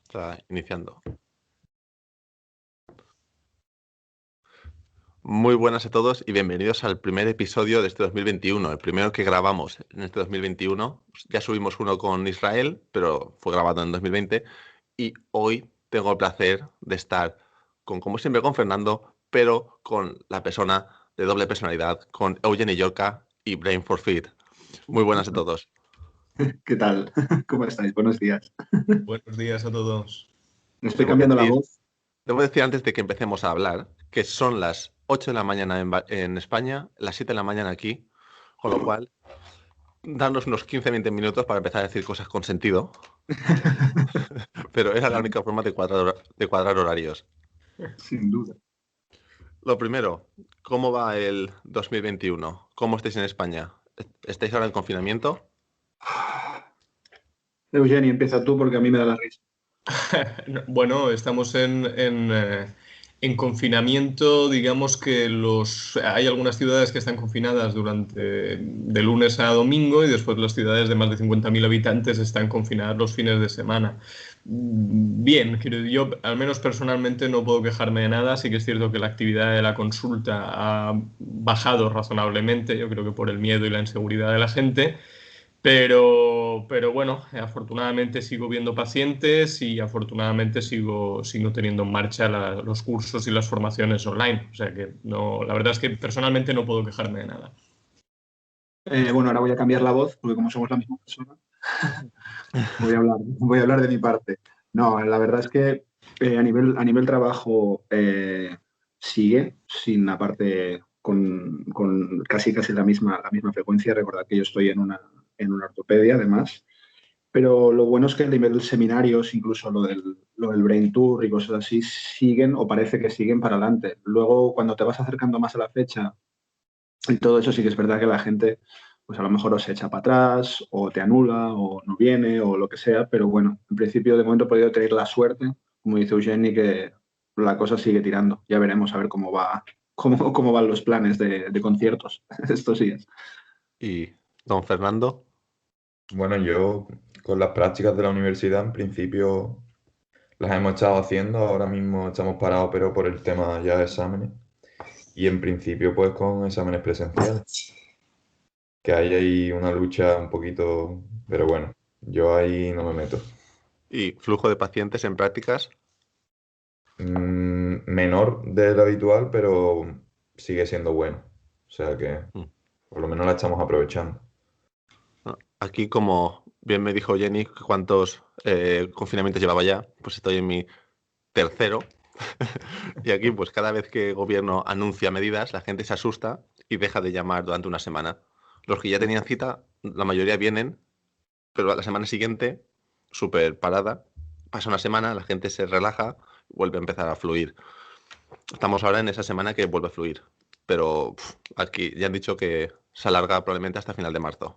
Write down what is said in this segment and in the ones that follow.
Está iniciando. Muy buenas a todos y bienvenidos al primer episodio de este 2021, el primero que grabamos en este 2021. Ya subimos uno con Israel, pero fue grabado en 2020. Y hoy tengo el placer de estar como siempre, con Fernando, pero con la persona de doble personalidad, con Eugeni Yorca y Brain for Fit. Muy buenas a todos. ¿Qué tal? ¿Cómo estáis? Buenos días. Buenos días a todos. Me estoy cambiando la voz. Debo decir antes de que empecemos a hablar que son las 8 de la mañana en España, las 7 de la mañana aquí, con lo cual, darnos unos 15-20 minutos para empezar a decir cosas con sentido. Pero era la única forma de cuadrar horarios. Sin duda. Lo primero, ¿cómo va el 2021? ¿Cómo estáis en España? ¿Estáis ahora en confinamiento? Eugeni, empieza tú porque a mí me da la risa. Bueno, estamos en confinamiento. Digamos que hay algunas ciudades que están confinadas de lunes a domingo, y después las ciudades de más de 50.000 habitantes están confinadas los fines de semana. Bien, yo al menos personalmente no puedo quejarme de nada. Sí que es cierto que la actividad de la consulta ha bajado razonablemente, yo creo que por el miedo y la inseguridad de la gente. Pero bueno, afortunadamente sigo viendo pacientes y afortunadamente sigo teniendo en marcha los cursos y las formaciones online. O sea que no, la verdad es que personalmente no puedo quejarme de nada. Bueno, ahora voy a cambiar la voz porque como somos la misma persona, voy a hablar de mi parte. No, la verdad es que a nivel trabajo sigue sin aparte con casi la misma frecuencia. Recordad que yo estoy en una ortopedia además. Pero lo bueno es que a nivel seminarios, incluso lo del Brain Tour y cosas así, siguen o parece que siguen para adelante. Luego, cuando te vas acercando más a la fecha y todo eso, sí que es verdad que la gente, pues a lo mejor o se echa para atrás, o te anula, o no viene, o lo que sea. Pero bueno, en principio, de momento he podido tener la suerte, como dice Eugeni, que la cosa sigue tirando. Ya veremos a ver cómo van los planes de conciertos estos días. ¿Y don Fernando? Bueno, yo con las prácticas de la universidad en principio las hemos estado haciendo, ahora mismo estamos parados pero por el tema ya de exámenes y en principio pues con exámenes presenciales, que hay ahí una lucha un poquito, pero bueno, yo ahí no me meto. ¿Y flujo de pacientes en prácticas? Menor de lo habitual, pero sigue siendo bueno, o sea que Mm. por lo menos la estamos aprovechando. Aquí, como bien me dijo Jenny, cuántos confinamientos llevaba ya, pues estoy en mi tercero. Y aquí, pues cada vez que el gobierno anuncia medidas, la gente se asusta y deja de llamar durante una semana. Los que ya tenían cita, la mayoría vienen, pero a la semana siguiente, súper parada, pasa una semana, la gente se relaja, vuelve a empezar a fluir. Estamos ahora en esa semana que vuelve a fluir, pero aquí ya han dicho que se alarga probablemente hasta final de marzo.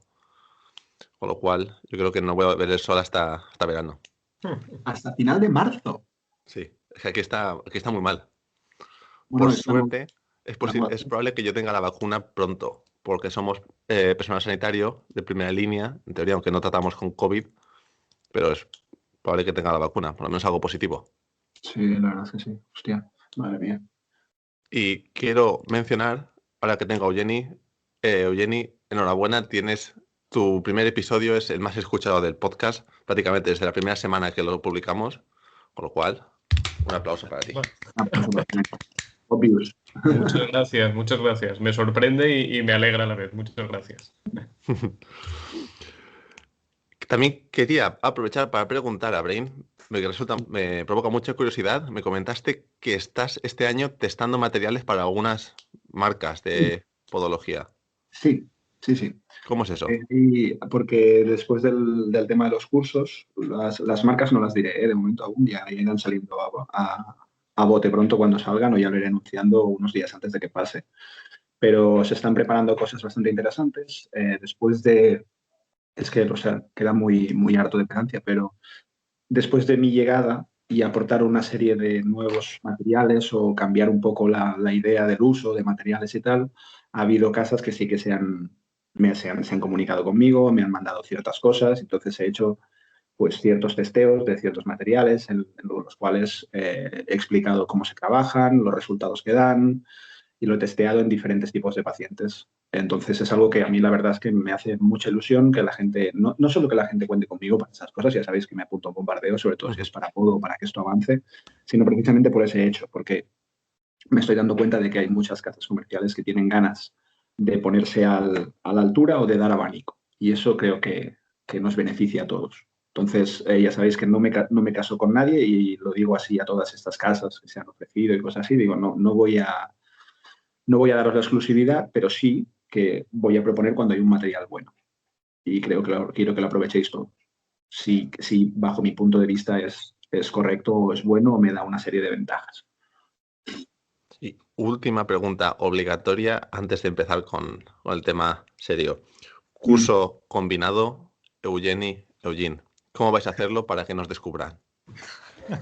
Con lo cual, yo creo que no voy a ver el sol hasta verano. Hasta final de marzo. Sí, es que aquí está muy mal. Bueno, Por estamos... suerte, es probable que yo tenga la vacuna pronto, porque somos personal sanitario de primera línea, en teoría, aunque no tratamos con COVID, pero es probable que tenga la vacuna, por lo menos algo positivo. Sí, la verdad es que sí. Hostia, madre mía. Y quiero mencionar, ahora que tengo a Eugeni, Eugeni, enhorabuena, tienes tu primer episodio, es el más escuchado del podcast, prácticamente desde la primera semana que lo publicamos, con lo cual, un aplauso para ti. Obvious. Muchas gracias. Me sorprende y me alegra a la vez. Muchas gracias. También quería aprovechar para preguntar a Brain, me provoca mucha curiosidad. Me comentaste que estás este año testando materiales para algunas marcas de podología. Sí, sí, sí. ¿Cómo es eso? Y porque después del tema de los cursos, las marcas no las diré, de momento aún, ya irán saliendo a bote pronto cuando salgan, o ya lo iré anunciando unos días antes de que pase. Pero se están preparando cosas bastante interesantes. Es que, o sea, queda muy harto de pedancia, pero después de mi llegada y aportar una serie de nuevos materiales o cambiar un poco la idea del uso de materiales y tal, ha habido casas que sí que se han comunicado conmigo, me han mandado ciertas cosas, entonces he hecho pues ciertos testeos de ciertos materiales en los cuales he explicado cómo se trabajan, los resultados que dan y lo he testeado en diferentes tipos de pacientes. Entonces es algo que a mí la verdad es que me hace mucha ilusión que la gente, no solo que la gente cuente conmigo para esas cosas, ya sabéis que me apunto a un bombardeo, sobre todo si es para Podo o para que esto avance, sino precisamente por ese hecho, porque me estoy dando cuenta de que hay muchas casas comerciales que tienen ganas de ponerse a la altura o de dar abanico. Y eso creo que nos beneficia a todos. Entonces, ya sabéis que no me caso con nadie y lo digo así a todas estas casas que se han ofrecido y cosas así. Digo, no voy a daros la exclusividad, pero sí que voy a proponer cuando hay un material bueno. Y quiero que lo aprovechéis todo. Si bajo mi punto de vista es correcto o es bueno o me da una serie de ventajas. Y última pregunta obligatoria antes de empezar con el tema serio. Curso combinado, Eugeni, Eugene. ¿Cómo vais a hacerlo para que nos descubran?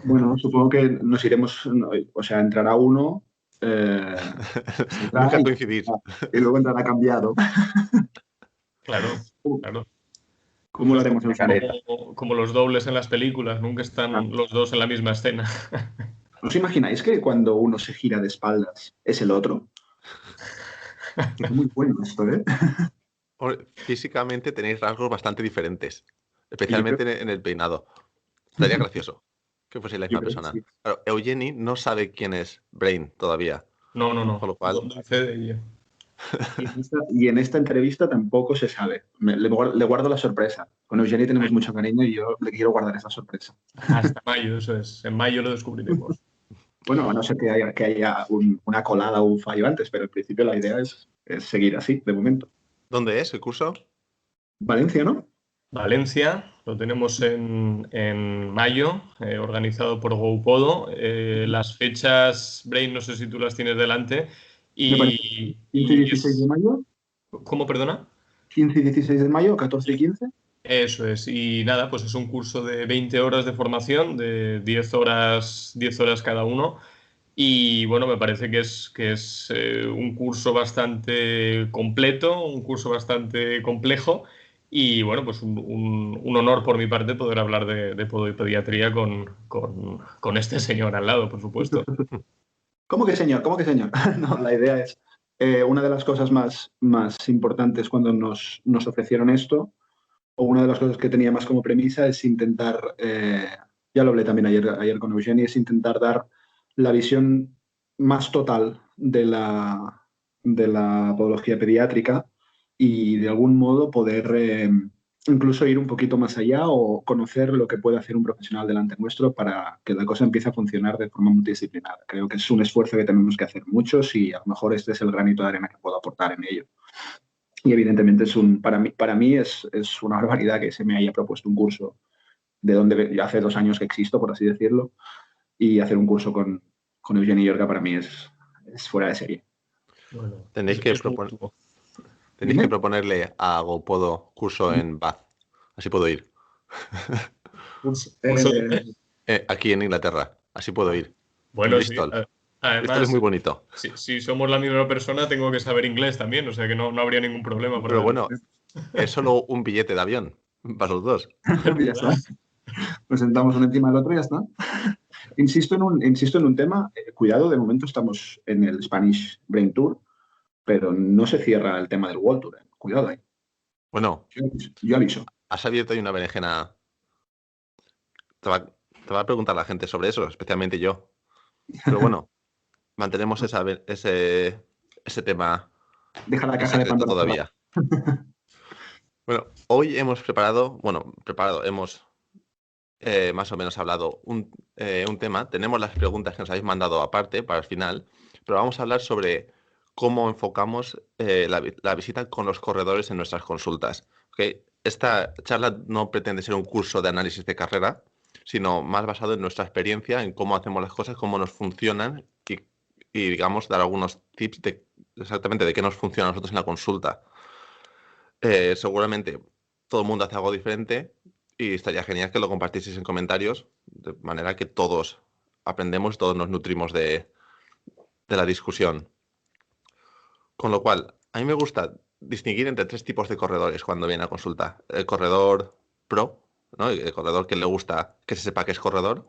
Bueno, supongo que nos iremos, o sea, entrará uno. Nunca coincidir. Y luego entrará cambiado. Claro, claro. ¿Cómo lo haremos? Como los dobles en las películas, nunca están los dos en la misma escena. ¿Os imagináis que cuando uno se gira de espaldas es el otro? Es muy bueno esto, ¿eh? Físicamente tenéis rasgos bastante diferentes, especialmente en el peinado. Estaría gracioso que fuese la misma persona. Sí. Claro, Eugeni no sabe quién es Brain todavía. No. Con lo cual... Y en esta entrevista tampoco se sabe. Le guardo la sorpresa. Con Eugeni tenemos mucho cariño y yo le quiero guardar esa sorpresa. Hasta mayo, eso es. En mayo lo descubriremos. Bueno, a no ser que haya una colada o un fallo antes, pero en principio la idea es seguir así, de momento. ¿Dónde es el curso? Valencia, ¿no? Valencia, lo tenemos en mayo, organizado por GoPodo. Las fechas, Brain, no sé si tú las tienes delante. ¿15 y 16 de mayo? ¿Cómo, perdona? 15 y 16 de mayo, 14 y 15. Eso es, y nada, pues es un curso de 20 horas de formación, de 10 horas cada uno. Y bueno, me parece que es un curso bastante completo, un curso bastante complejo. Y bueno, pues un honor por mi parte poder hablar de podo y pediatría con este señor al lado, por supuesto. ¿Cómo que señor? No, la idea es, una de las cosas más importantes cuando nos ofrecieron esto, o una de las cosas que tenía más como premisa, es intentar, ya lo hablé también ayer con Eugeni, es intentar dar la visión más total de la podología pediátrica y de algún modo poder incluso ir un poquito más allá o conocer lo que puede hacer un profesional delante nuestro para que la cosa empiece a funcionar de forma multidisciplinar. Creo que es un esfuerzo que tenemos que hacer muchos y a lo mejor este es el granito de arena que puedo aportar en ello. Y evidentemente para mí es una barbaridad que se me haya propuesto un curso de donde ya hace 2 años que existo, por así decirlo, y hacer un curso con Eugeni Yorca para mí es fuera de serie. Bueno, tenéis que proponerle a GoPodo curso en Bath. Así puedo ir. Aquí en Inglaterra. Así puedo ir. Bueno, Bristol. Sí. Además, Bristol es muy bonito. Si somos la misma persona, tengo que saber inglés también, o sea que no habría ningún problema. Pero bueno, es solo un billete de avión para los dos. Ya está. Nos sentamos uno encima del otro y ya está. Insisto en un tema. Cuidado, de momento estamos en el Spanish Brain Tour, pero no se cierra el tema del World Tour. Cuidado ahí. Bueno, yo aviso. Has abierto ahí una berenjena. Te va a preguntar la gente sobre eso, especialmente yo. Pero bueno, mantenemos ese tema. Deja la caja de Pandora todavía. Bueno, hoy hemos hemos más o menos hablado un tema. Tenemos las preguntas que nos habéis mandado aparte para el final, pero vamos a hablar sobre cómo enfocamos la visita con los corredores en nuestras consultas. ¿Okay? Esta charla no pretende ser un curso de análisis de carrera, sino más basado en nuestra experiencia, en cómo hacemos las cosas, cómo nos funcionan y digamos, dar algunos tips exactamente de qué nos funciona a nosotros en la consulta. Seguramente todo el mundo hace algo diferente y estaría genial que lo compartieseis en comentarios, de manera que todos aprendemos, todos nos nutrimos de la discusión. Con lo cual, a mí me gusta distinguir entre 3 tipos de corredores cuando viene a consulta. El corredor pro, ¿no? El corredor que le gusta que se sepa que es corredor,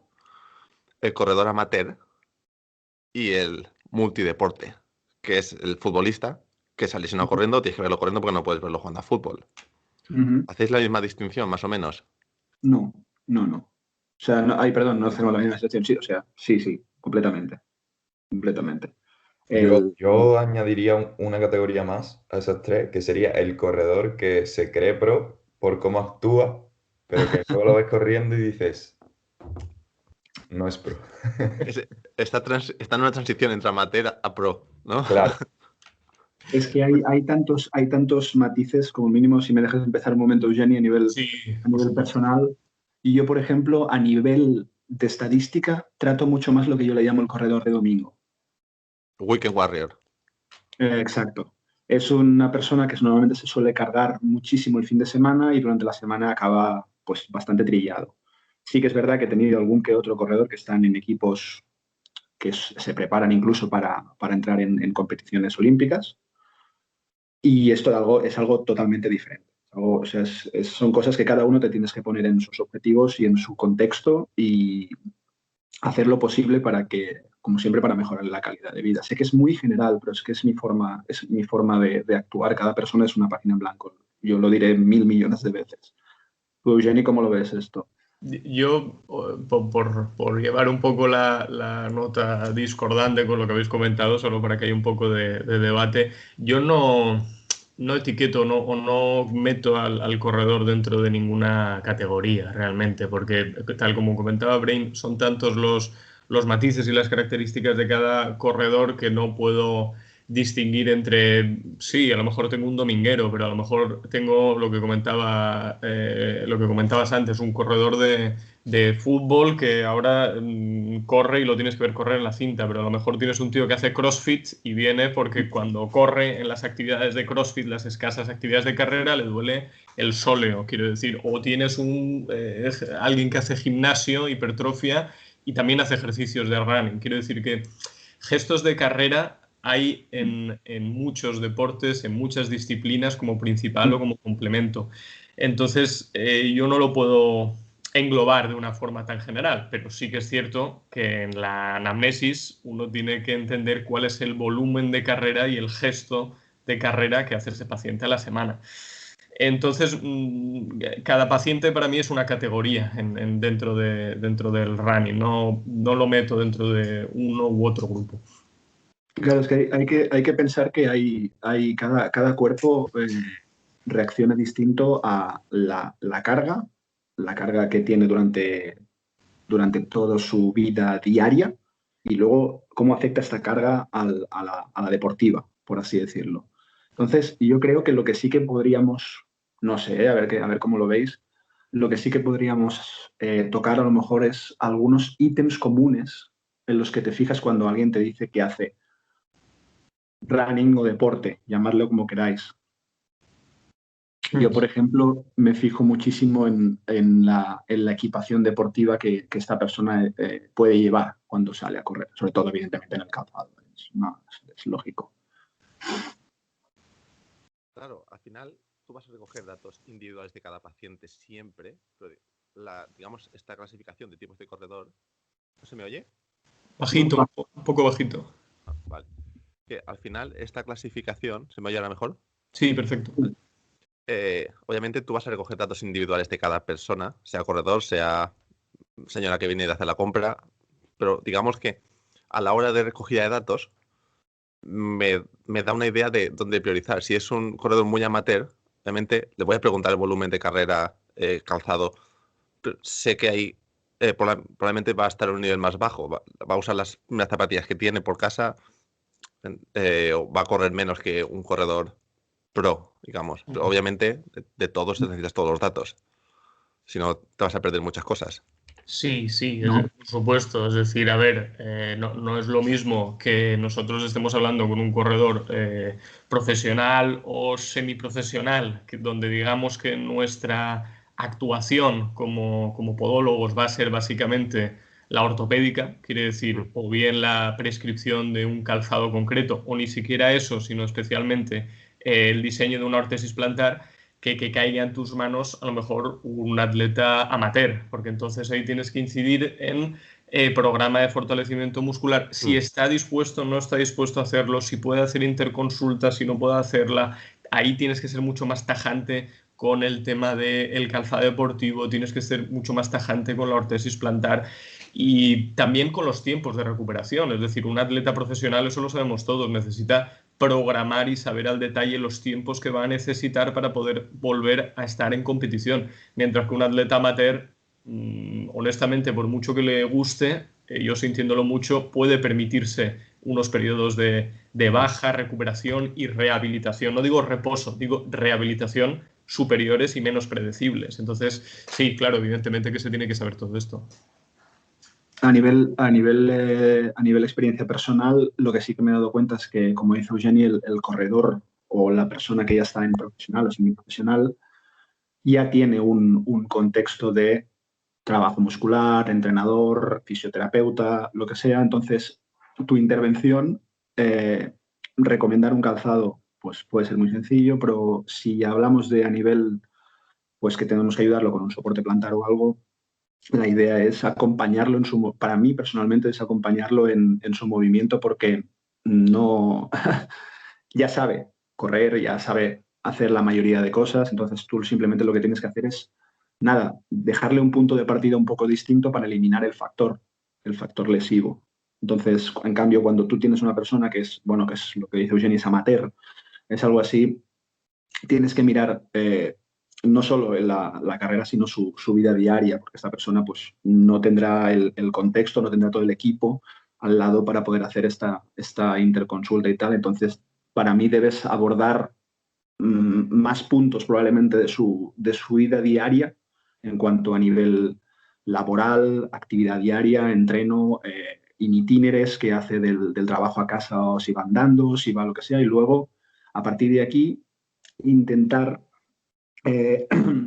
el corredor amateur y el multideporte, que es el futbolista que sale si no corriendo, tienes que verlo corriendo porque no puedes verlo jugando a fútbol. ¿Hacéis la misma distinción, más o menos? No. O sea, perdón, no hacemos la misma distinción. Sí, o sea, sí, completamente. Yo añadiría una categoría más a esas tres, que sería el corredor que se cree pro por cómo actúa, pero que luego lo ves corriendo y dices, no es pro. Está en una transición entre amateur a pro, ¿no? Claro. Es que hay tantos matices, como mínimo, si me dejas empezar un momento, Eugeni, a nivel personal. Y yo, por ejemplo, a nivel de estadística, trato mucho más lo que yo le llamo el corredor de domingo. Weekend Warrior. Exacto. Es una persona que normalmente se suele cargar muchísimo el fin de semana y durante la semana acaba pues bastante trillado. Sí que es verdad que he tenido algún que otro corredor que están en equipos que se preparan incluso para entrar en competiciones olímpicas. Y esto es algo totalmente diferente. O sea, son cosas que cada uno te tienes que poner en sus objetivos y en su contexto y hacer lo posible para que, como siempre, para mejorar la calidad de vida. Sé que es muy general, pero es que es mi forma de actuar. Cada persona es una página en blanco. Yo lo diré 1.000 millones de veces. ¿Tú, Eugeni, cómo lo ves esto? Yo, por llevar un poco la nota discordante con lo que habéis comentado, solo para que haya un poco de debate, yo no etiqueto o no meto al corredor dentro de ninguna categoría realmente, porque tal como comentaba Brain, son tantos los matices y las características de cada corredor que no puedo distinguir entre, sí, a lo mejor tengo un dominguero, pero a lo mejor tengo lo que comentabas antes, un corredor de fútbol que ahora corre y lo tienes que ver correr en la cinta, pero a lo mejor tienes un tío que hace CrossFit y viene porque cuando corre en las actividades de CrossFit, las escasas actividades de carrera, le duele el sóleo, quiero decir, o tienes alguien que hace gimnasio, hipertrofia y también hace ejercicios de running, quiero decir que gestos de carrera hay en muchos deportes, en muchas disciplinas como principal o como complemento. Entonces, yo no lo puedo englobar de una forma tan general, pero sí que es cierto que en la anamnesis uno tiene que entender cuál es el volumen de carrera y el gesto de carrera que hace ese paciente a la semana. Entonces, cada paciente para mí es una categoría dentro del running, no lo meto dentro de uno u otro grupo. Claro, es que hay que pensar que cada cuerpo reacciona distinto a la carga que tiene durante toda su vida diaria y luego cómo afecta esta carga a la deportiva, por así decirlo. Entonces, yo creo que lo que sí que podríamos, no sé, a ver cómo lo veis, lo que sí que podríamos tocar a lo mejor es algunos ítems comunes en los que te fijas cuando alguien te dice que hace running o deporte, llamadlo como queráis. Yo, por ejemplo, me fijo muchísimo en la equipación deportiva que esta persona puede llevar cuando sale a correr, sobre todo, evidentemente, en el calzado. Es lógico. Claro, al final tú vas a recoger datos individuales de cada paciente siempre, pero digamos, esta clasificación de tipos de corredor, ¿no se me oye? Bajito, un poco bajito. Vale. Que al final esta clasificación, ¿se me oye ahora mejor? Sí, perfecto. Obviamente tú vas a recoger datos individuales de cada persona, sea corredor, sea señora que viene de hacer la compra, pero digamos que a la hora de recogida de datos me da una idea de dónde priorizar. Si es un corredor muy amateur, obviamente le voy a preguntar el volumen de carrera, calzado. Pero sé que ahí probablemente va a estar a un nivel más bajo, va a usar las zapatillas que tiene por casa, o va a correr menos que un corredor pro, digamos. Pero obviamente de todos necesitas todos los datos, si no te vas a perder muchas cosas. Sí, ¿No? por supuesto. Es decir, a ver, no es lo mismo que nosotros estemos hablando con un corredor profesional o semiprofesional, donde digamos que nuestra actuación como podólogos va a ser básicamente la ortopédica, quiere decir, o bien la prescripción de un calzado concreto, o ni siquiera eso, sino especialmente el diseño de una órtesis plantar, que caiga en tus manos a lo mejor un atleta amateur, porque entonces ahí tienes que incidir en programa de fortalecimiento muscular, si está dispuesto o no está dispuesto a hacerlo, si puede hacer interconsulta, si no puede hacerla. Ahí tienes que ser mucho más tajante con el tema del calzado deportivo, tienes que ser mucho más tajante con la ortesis plantar y también con los tiempos de recuperación. Es decir, un atleta profesional, eso lo sabemos todos, necesita programar y saber al detalle los tiempos que va a necesitar para poder volver a estar en competición. Mientras que un atleta amateur, honestamente, por mucho que le guste, yo sintiéndolo mucho, puede permitirse unos periodos de baja, recuperación y rehabilitación. No digo reposo, digo rehabilitación superiores y menos predecibles. Entonces, sí, claro, evidentemente que se tiene que saber todo esto. A nivel experiencia personal, lo que sí que me he dado cuenta es que, como dice Eugeni, el corredor o la persona que ya está en profesional o semiprofesional ya tiene un contexto de trabajo muscular, entrenador, fisioterapeuta, lo que sea. Entonces, tu intervención, recomendar un calzado, pues puede ser muy sencillo, pero si hablamos de a nivel, pues que tenemos que ayudarlo con un soporte plantar o algo, la idea es acompañarlo para mí personalmente es acompañarlo en su movimiento porque no, ya sabe correr, ya sabe hacer la mayoría de cosas, entonces tú simplemente lo que tienes que hacer es, nada, dejarle un punto de partida un poco distinto para eliminar el factor lesivo. Entonces, en cambio, cuando tú tienes una persona que es, bueno, que es lo que dice Eugeni, es amateur, es algo así, tienes que mirar no solo en la carrera, sino su vida diaria, porque esta persona pues, no tendrá el contexto, no tendrá todo el equipo al lado para poder hacer esta interconsulta y tal. Entonces, para mí debes abordar más puntos probablemente de su vida diaria en cuanto a nivel laboral, actividad diaria, entreno, in itinérés que hace del trabajo a casa o si va andando, si va lo que sea, y luego, a partir de aquí, intentar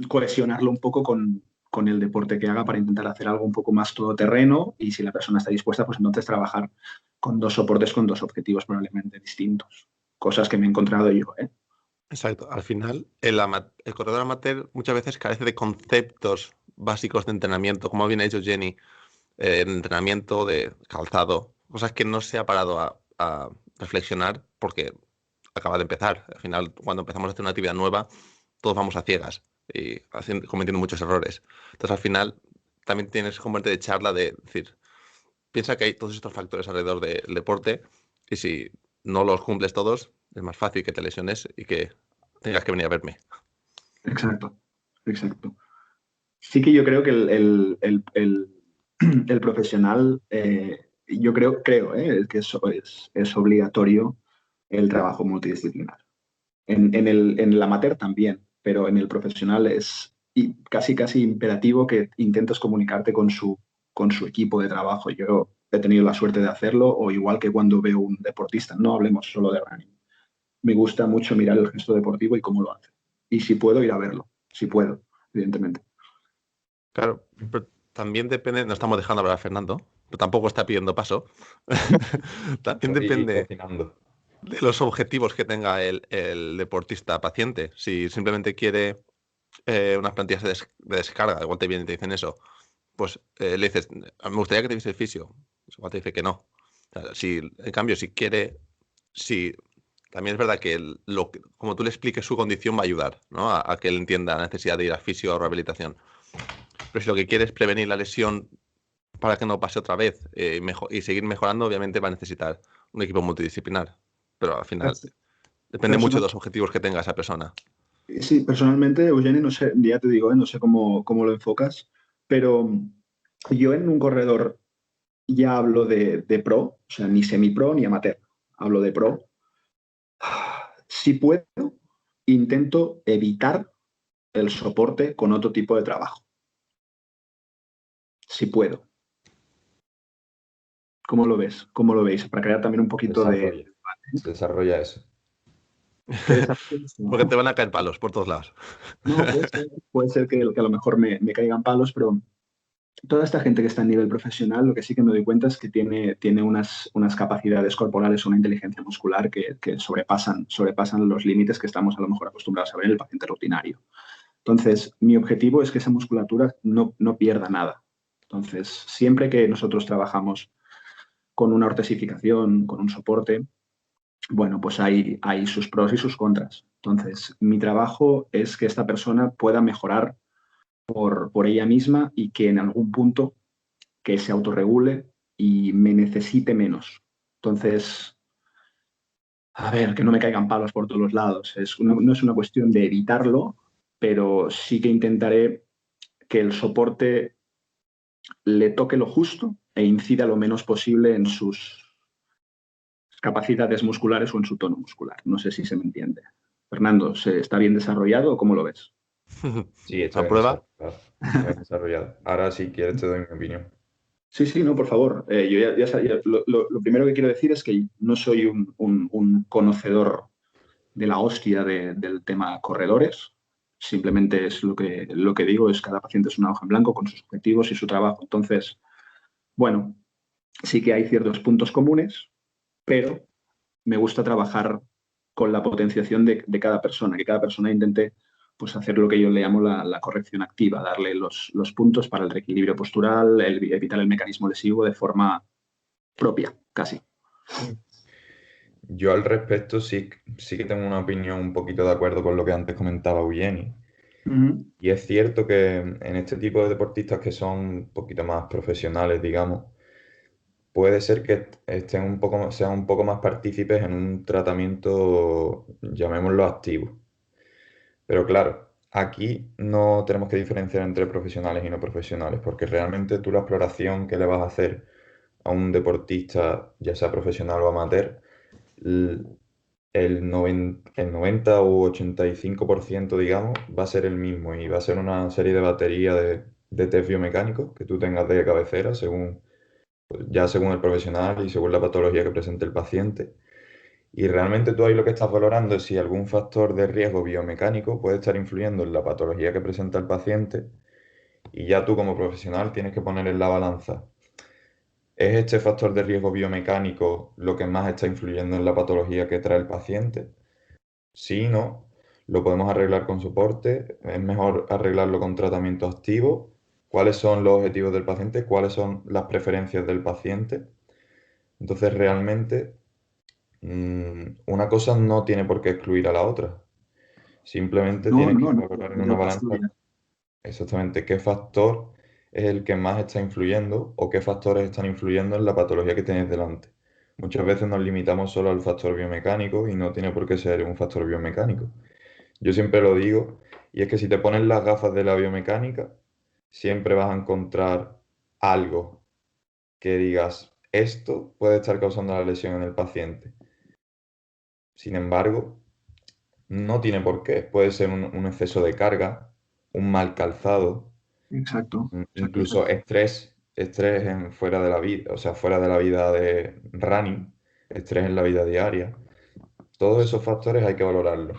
cohesionarlo un poco con el deporte que haga para intentar hacer algo un poco más todoterreno y si la persona está dispuesta, pues entonces trabajar con dos soportes, con dos objetivos probablemente distintos. Cosas que me he encontrado yo, ¿eh? Exacto. Al final, el corredor amateur muchas veces carece de conceptos básicos de entrenamiento, como bien ha dicho Jenny, de entrenamiento, de calzado, cosas que no se ha parado a reflexionar porque acaba de empezar. Al final, cuando empezamos a hacer una actividad nueva, todos vamos a ciegas y cometiendo muchos errores. Entonces, al final, también tienes que convertir de charla de decir, piensa que hay todos estos factores alrededor del deporte y si no los cumples todos, es más fácil que te lesiones y que tengas que venir a verme. Exacto, exacto. Sí que yo creo que el profesional, yo creo que es obligatorio el trabajo multidisciplinar. En el amateur también, pero en el profesional es casi imperativo que intentes comunicarte con su equipo de trabajo. Yo he tenido la suerte de hacerlo, o igual que cuando veo un deportista, no hablemos solo de running. Me gusta mucho mirar el gesto deportivo y cómo lo hace. Y si puedo, ir a verlo. Si puedo, evidentemente. Claro, pero también depende, no estamos dejando hablar a Fernando, pero tampoco está pidiendo paso. También depende de los objetivos que tenga el deportista paciente. Si simplemente quiere unas plantillas de descarga, igual te vienen y te dicen eso, pues le dices, me gustaría que te viese el fisio. Igual te dice que no. O sea, en cambio, si quiere, también es verdad que como tú le expliques su condición va a ayudar, ¿no? A que él entienda la necesidad de ir a fisio o rehabilitación. Pero si lo que quiere es prevenir la lesión para que no pase otra vez y seguir mejorando, obviamente va a necesitar un equipo multidisciplinar. Pero al final depende mucho de los objetivos que tenga esa persona. Sí, personalmente, Eugeni, no sé, ya te digo, no sé cómo lo enfocas, pero yo en un corredor ya hablo de pro, o sea, ni semi-pro ni amateur, hablo de pro. Si puedo, intento evitar el soporte con otro tipo de trabajo. Si puedo. ¿Cómo lo ves? ¿Cómo lo veis? Para crear también un poquito de... Se desarrolla eso. Porque te van a caer palos por todos lados. No, puede ser que a lo mejor me caigan palos, pero toda esta gente que está a nivel profesional, lo que sí que me doy cuenta es que tiene unas capacidades corporales, una inteligencia muscular que sobrepasan los límites que estamos a lo mejor acostumbrados a ver en el paciente rutinario. Entonces, mi objetivo es que esa musculatura no pierda nada. Entonces, siempre que nosotros trabajamos con una ortesificación, con un soporte, bueno, pues hay sus pros y sus contras. Entonces, mi trabajo es que esta persona pueda mejorar por ella misma y que en algún punto que se autorregule y me necesite menos. Entonces, a ver, que no me caigan palos por todos los lados. No es una cuestión de evitarlo, pero sí que intentaré que el soporte le toque lo justo e incida lo menos posible en sus capacidades musculares o en su tono muscular. No sé si se me entiende. Fernando, ¿se está bien desarrollado o cómo lo ves? Sí, está bien ¿Aprueba? desarrollado. Está bien desarrollado. Ahora, si quieres, te doy mi opinión. Sí, no, por favor. Yo lo primero que quiero decir es que no soy un conocedor de la hostia del tema corredores. Simplemente es lo que digo, es cada paciente es una hoja en blanco con sus objetivos y su trabajo. Entonces, bueno, sí que hay ciertos puntos comunes, pero me gusta trabajar con la potenciación de cada persona, que cada persona intente pues, hacer lo que yo le llamo la corrección activa, darle los puntos para el reequilibrio postural, evitar el mecanismo lesivo de forma propia, casi. Yo al respecto sí que tengo una opinión un poquito de acuerdo con lo que antes comentaba Eugeni. Y es cierto que en este tipo de deportistas que son un poquito más profesionales, digamos, puede ser que sean un poco más partícipes en un tratamiento, llamémoslo activo. Pero claro, aquí no tenemos que diferenciar entre profesionales y no profesionales, porque realmente tú la exploración que le vas a hacer a un deportista, ya sea profesional o amateur, l- el 90 u 85%, digamos, va a ser el mismo y va a ser una serie de batería de test biomecánicos que tú tengas de cabecera, ya según el profesional y según la patología que presente el paciente. Y realmente tú ahí lo que estás valorando es si algún factor de riesgo biomecánico puede estar influyendo en la patología que presenta el paciente y ya tú como profesional tienes que poner en la balanza. ¿Es este factor de riesgo biomecánico lo que más está influyendo en la patología que trae el paciente? Sí, no. Lo podemos arreglar con soporte. Es mejor arreglarlo con tratamiento activo. ¿Cuáles son los objetivos del paciente? ¿Cuáles son las preferencias del paciente? Entonces, realmente, una cosa no tiene por qué excluir a la otra. Simplemente No, tienes que no, no, valorar en una yo balanza exactamente qué factor es el que más está influyendo o qué factores están influyendo en la patología que tenéis delante. Muchas veces nos limitamos solo al factor biomecánico y no tiene por qué ser un factor biomecánico. Yo siempre lo digo, y es que si te pones las gafas de la biomecánica, siempre vas a encontrar algo que digas, esto puede estar causando la lesión en el paciente. Sin embargo, no tiene por qué. Puede ser un exceso de carga, un mal calzado, Exacto, incluso estrés fuera de la vida, o sea, fuera de la vida de running, estrés en la vida diaria. Todos esos factores hay que valorarlos.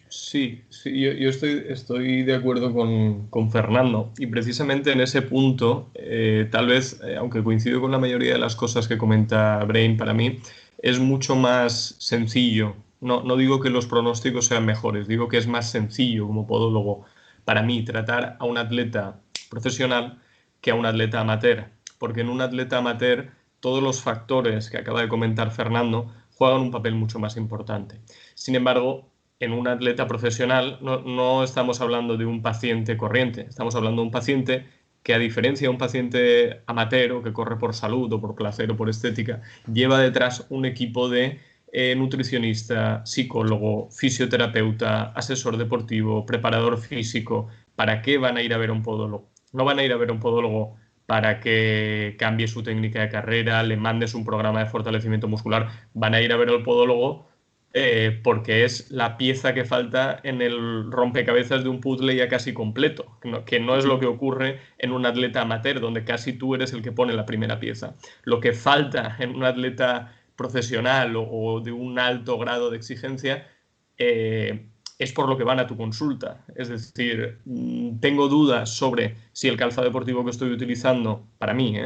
Sí, yo estoy de acuerdo con Fernando y precisamente en ese punto, tal vez, aunque coincido con la mayoría de las cosas que comenta Brain, para mí es mucho más sencillo. No digo que los pronósticos sean mejores, digo que es más sencillo como podólogo para mí tratar a un atleta profesional que a un atleta amateur, porque en un atleta amateur todos los factores que acaba de comentar Fernando juegan un papel mucho más importante. Sin embargo, en un atleta profesional no estamos hablando de un paciente corriente, estamos hablando de un paciente que, a diferencia de un paciente amateur o que corre por salud o por placer o por estética, lleva detrás un equipo de nutricionista, psicólogo, fisioterapeuta, asesor deportivo, preparador físico. ¿Para qué van a ir a ver a un podólogo? No van a ir a ver a un podólogo para que cambie su técnica de carrera, le mandes un programa de fortalecimiento muscular. Van a ir a ver al podólogo porque es la pieza que falta en el rompecabezas de un puzzle ya casi completo, que no es lo que ocurre en un atleta amateur, donde casi tú eres el que pone la primera pieza. Lo que falta en un atleta profesional o de un alto grado de exigencia es por lo que van a tu consulta. Es decir, tengo dudas sobre si el calzado deportivo que estoy utilizando, para mí,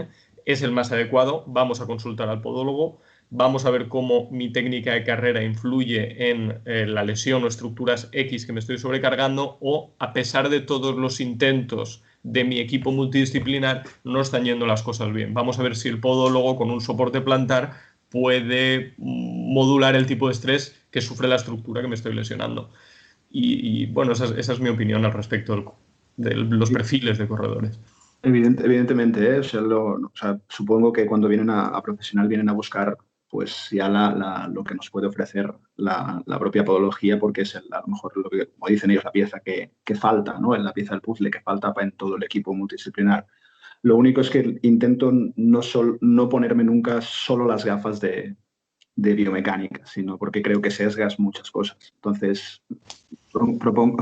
es el más adecuado, vamos a consultar al podólogo, vamos a ver cómo mi técnica de carrera influye en la lesión o estructuras X que me estoy sobrecargando, o a pesar de todos los intentos de mi equipo multidisciplinar, no están yendo las cosas bien. Vamos a ver si el podólogo con un soporte plantar puede modular el tipo de estrés que sufre la estructura que me estoy lesionando. Y bueno, esa es mi opinión al respecto de los perfiles de corredores. Evidentemente, o sea, supongo que cuando vienen a profesional vienen a buscar pues ya lo que nos puede ofrecer la propia podología, porque es a lo mejor lo que, como dicen ellos, la pieza que falta, ¿no? La pieza del puzzle que falta en todo el equipo multidisciplinar. Lo único es que intento no ponerme nunca solo las gafas de biomecánica, sino porque creo que sesgas muchas cosas. Entonces,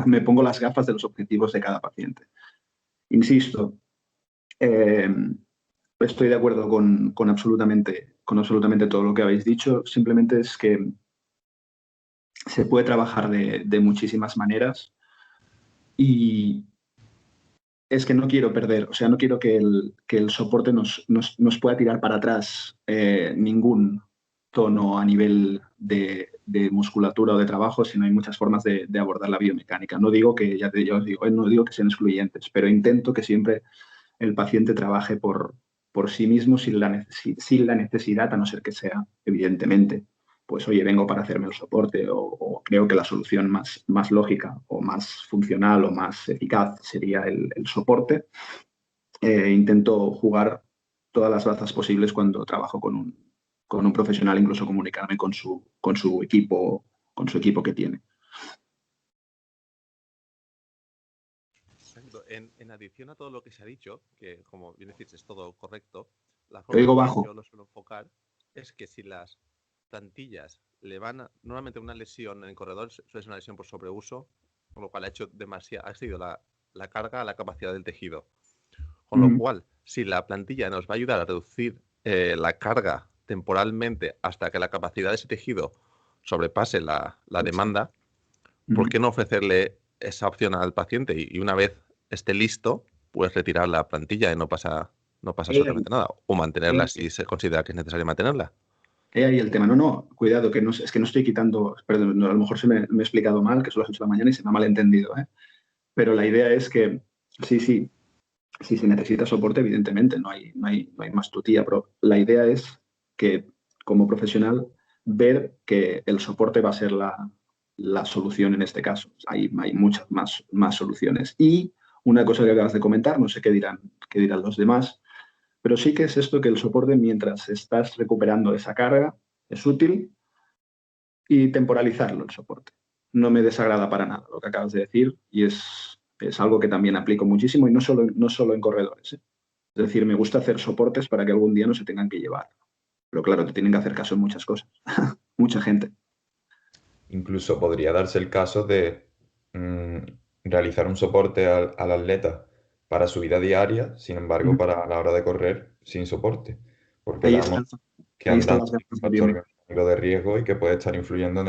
me pongo las gafas de los objetivos de cada paciente. Insisto, estoy de acuerdo con absolutamente todo lo que habéis dicho. Simplemente es que se puede trabajar de muchísimas maneras y es que no quiero perder, o sea, no quiero que el soporte nos pueda tirar para atrás ningún tono a nivel de musculatura o de trabajo, sino hay muchas formas de abordar la biomecánica. No digo que, ya os digo, no digo que sean excluyentes, pero intento que siempre el paciente trabaje por sí mismo sin la necesidad, a no ser que sea, evidentemente, pues oye, vengo para hacerme el soporte o creo que la solución más lógica o más funcional o más eficaz sería el soporte. Intento jugar todas las bazas posibles cuando trabajo con un profesional, incluso comunicarme con su equipo que tiene. En adición a todo lo que se ha dicho, que como bien decís es todo correcto, la Te digo forma en bajo. que yo lo suelo enfocar es que si las plantillas le van normalmente una lesión en el corredor suele ser una lesión por sobreuso, con lo cual ha sido la carga a la capacidad del tejido. Con lo cual, si la plantilla nos va a ayudar a reducir la carga temporalmente hasta que la capacidad de ese tejido sobrepase la demanda, ¿por qué no ofrecerle esa opción al paciente? Y una vez esté listo, puedes retirar la plantilla y no pasa absolutamente nada. O mantenerla si se considera que es necesario mantenerla. Ahí el tema. No, cuidado, que es que no estoy quitando, perdón, a lo mejor me he explicado mal, que son las 8 de la mañana y se me ha malentendido, pero la idea es que sí, si se necesita soporte, evidentemente, no hay más tutía, pero la idea es que como profesional ver que el soporte va a ser la solución en este caso. Hay muchas más soluciones. Y una cosa que acabas de comentar, no sé qué dirán los demás, pero sí que es esto, que el soporte mientras estás recuperando esa carga es útil, y temporalizarlo el soporte. No me desagrada para nada lo que acabas de decir y es algo que también aplico muchísimo y no solo en corredores. Es decir, me gusta hacer soportes para que algún día no se tengan que llevar. Pero claro, te tienen que hacer caso en muchas cosas. Mucha gente. Incluso podría darse el caso de realizar un soporte al atleta para su vida diaria, sin embargo, para la hora de correr sin soporte. Porque Ahí damos que están andan las un gafas de factor biomecánico de riesgo y que puede estar influyendo en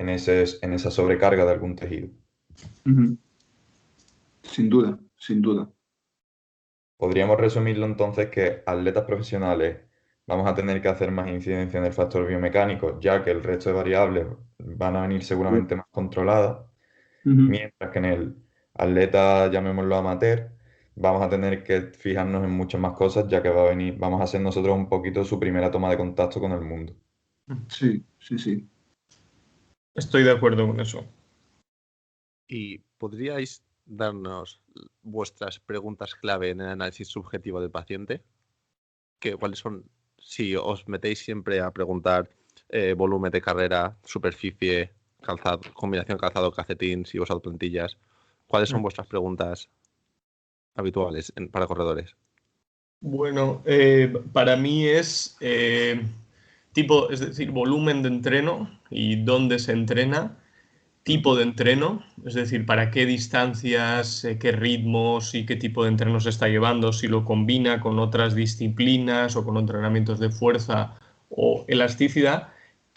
esa sobrecarga de algún tejido. Sin duda, sin duda. Podríamos resumirlo entonces que atletas profesionales vamos a tener que hacer más incidencia en el factor biomecánico, ya que el resto de variables van a venir seguramente más controladas, mientras que en el atleta, llamémoslo amateur, vamos a tener que fijarnos en muchas más cosas, ya que vamos a ser nosotros un poquito su primera toma de contacto con el mundo. Sí, sí, sí. Estoy de acuerdo con eso. ¿Y podríais darnos vuestras preguntas clave en el análisis subjetivo del paciente? ¿Cuáles son? Si os metéis siempre a preguntar volumen de carrera, superficie, calzado, combinación calzado-calcetín, si he usado plantillas, ¿cuáles son vuestras preguntas habituales para corredores? Bueno, para mí es es decir, volumen de entreno y dónde se entrena, tipo de entreno, es decir, para qué distancias, qué ritmos y qué tipo de entreno se está llevando, si lo combina con otras disciplinas o con entrenamientos de fuerza o elasticidad,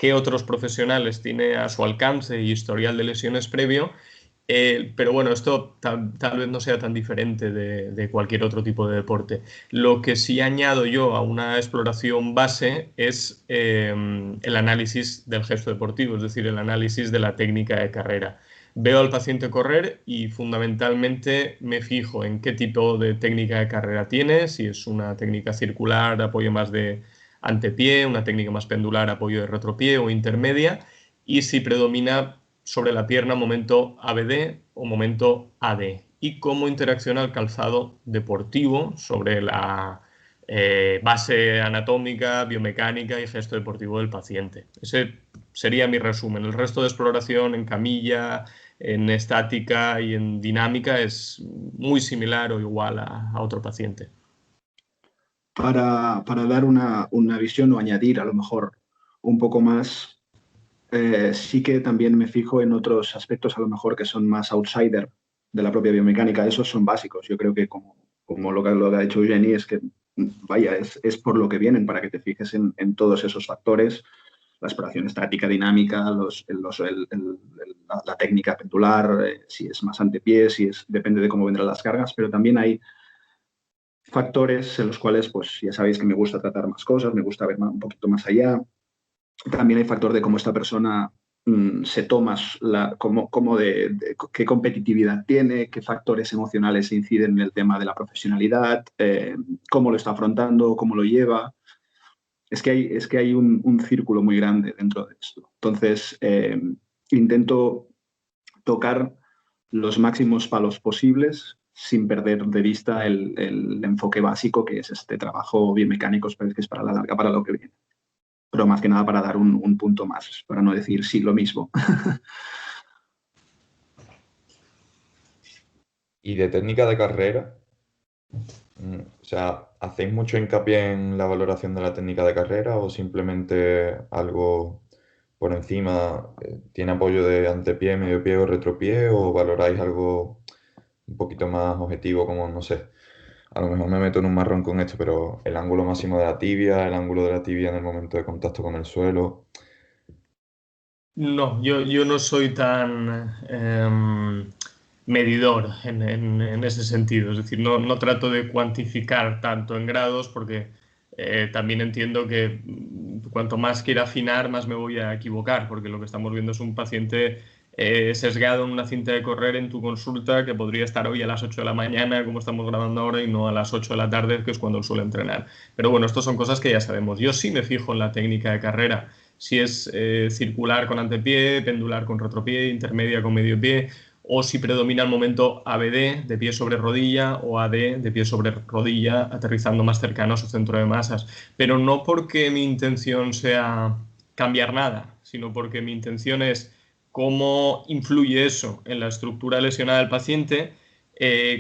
qué otros profesionales tiene a su alcance y historial de lesiones previo. Pero bueno, esto tal vez no sea tan diferente de cualquier otro tipo de deporte. Lo que sí añado yo a una exploración base es el análisis del gesto deportivo, es decir, el análisis de la técnica de carrera. Veo al paciente correr y fundamentalmente me fijo en qué tipo de técnica de carrera tiene, si es una técnica circular, apoyo más de antepié, una técnica más pendular, apoyo de retropié o intermedia, y si predomina sobre la pierna momento ABD o momento AD, y cómo interacciona el calzado deportivo sobre la base anatómica, biomecánica y gesto deportivo del paciente. Ese sería mi resumen. El resto de exploración en camilla, en estática y en dinámica es muy similar o igual a otro paciente. Para dar una visión o añadir a lo mejor un poco más, sí que también me fijo en otros aspectos a lo mejor que son más outsider de la propia biomecánica. Esos son básicos. Yo creo que como lo que ha dicho Jenny es que, vaya, es por lo que vienen, para que te fijes en todos esos factores, la exploración estática, dinámica, la técnica pendular, si es más antepié, depende de cómo vendrán las cargas, pero también hay factores en los cuales, pues ya sabéis que me gusta tratar más cosas, me gusta ver un poquito más allá. También hay factor de cómo esta persona se toma, qué competitividad tiene, qué factores emocionales inciden en el tema de la profesionalidad, cómo lo está afrontando, cómo lo lleva. Es que hay un círculo muy grande dentro de esto. Entonces, intento tocar los máximos palos posibles sin perder de vista el enfoque básico, que es este trabajo biomecánico, que es para la larga, para lo que viene. Pero más que nada para dar un punto más, para no decir sí lo mismo. Y de técnica de carrera, o sea, ¿hacéis mucho hincapié en la valoración de la técnica de carrera o simplemente algo por encima? ¿Tiene apoyo de antepié, medio pie o retropié o valoráis algo un poquito más objetivo como, no sé, a lo mejor me meto en un marrón con esto, pero el ángulo máximo de la tibia, el ángulo de la tibia en el momento de contacto con el suelo? No, yo no soy tan medidor en ese sentido. Es decir, no trato de cuantificar tanto en grados porque también entiendo que cuanto más quiera afinar, más me voy a equivocar, porque lo que estamos viendo es un paciente sesgado en una cinta de correr en tu consulta que podría estar hoy a las 8 de la mañana, como estamos grabando ahora, y no a las 8 de la tarde, que es cuando él suele entrenar. Pero bueno, estas son cosas que ya sabemos. Yo sí me fijo en la técnica de carrera, si es circular con antepié, pendular con retropié, intermedia con medio pie, o si predomina el momento ABD, de pie sobre rodilla, o AD, de pie sobre rodilla, aterrizando más cercano a su centro de masas. Pero no porque mi intención sea cambiar nada, sino porque mi intención es cómo influye eso en la estructura lesionada del paciente,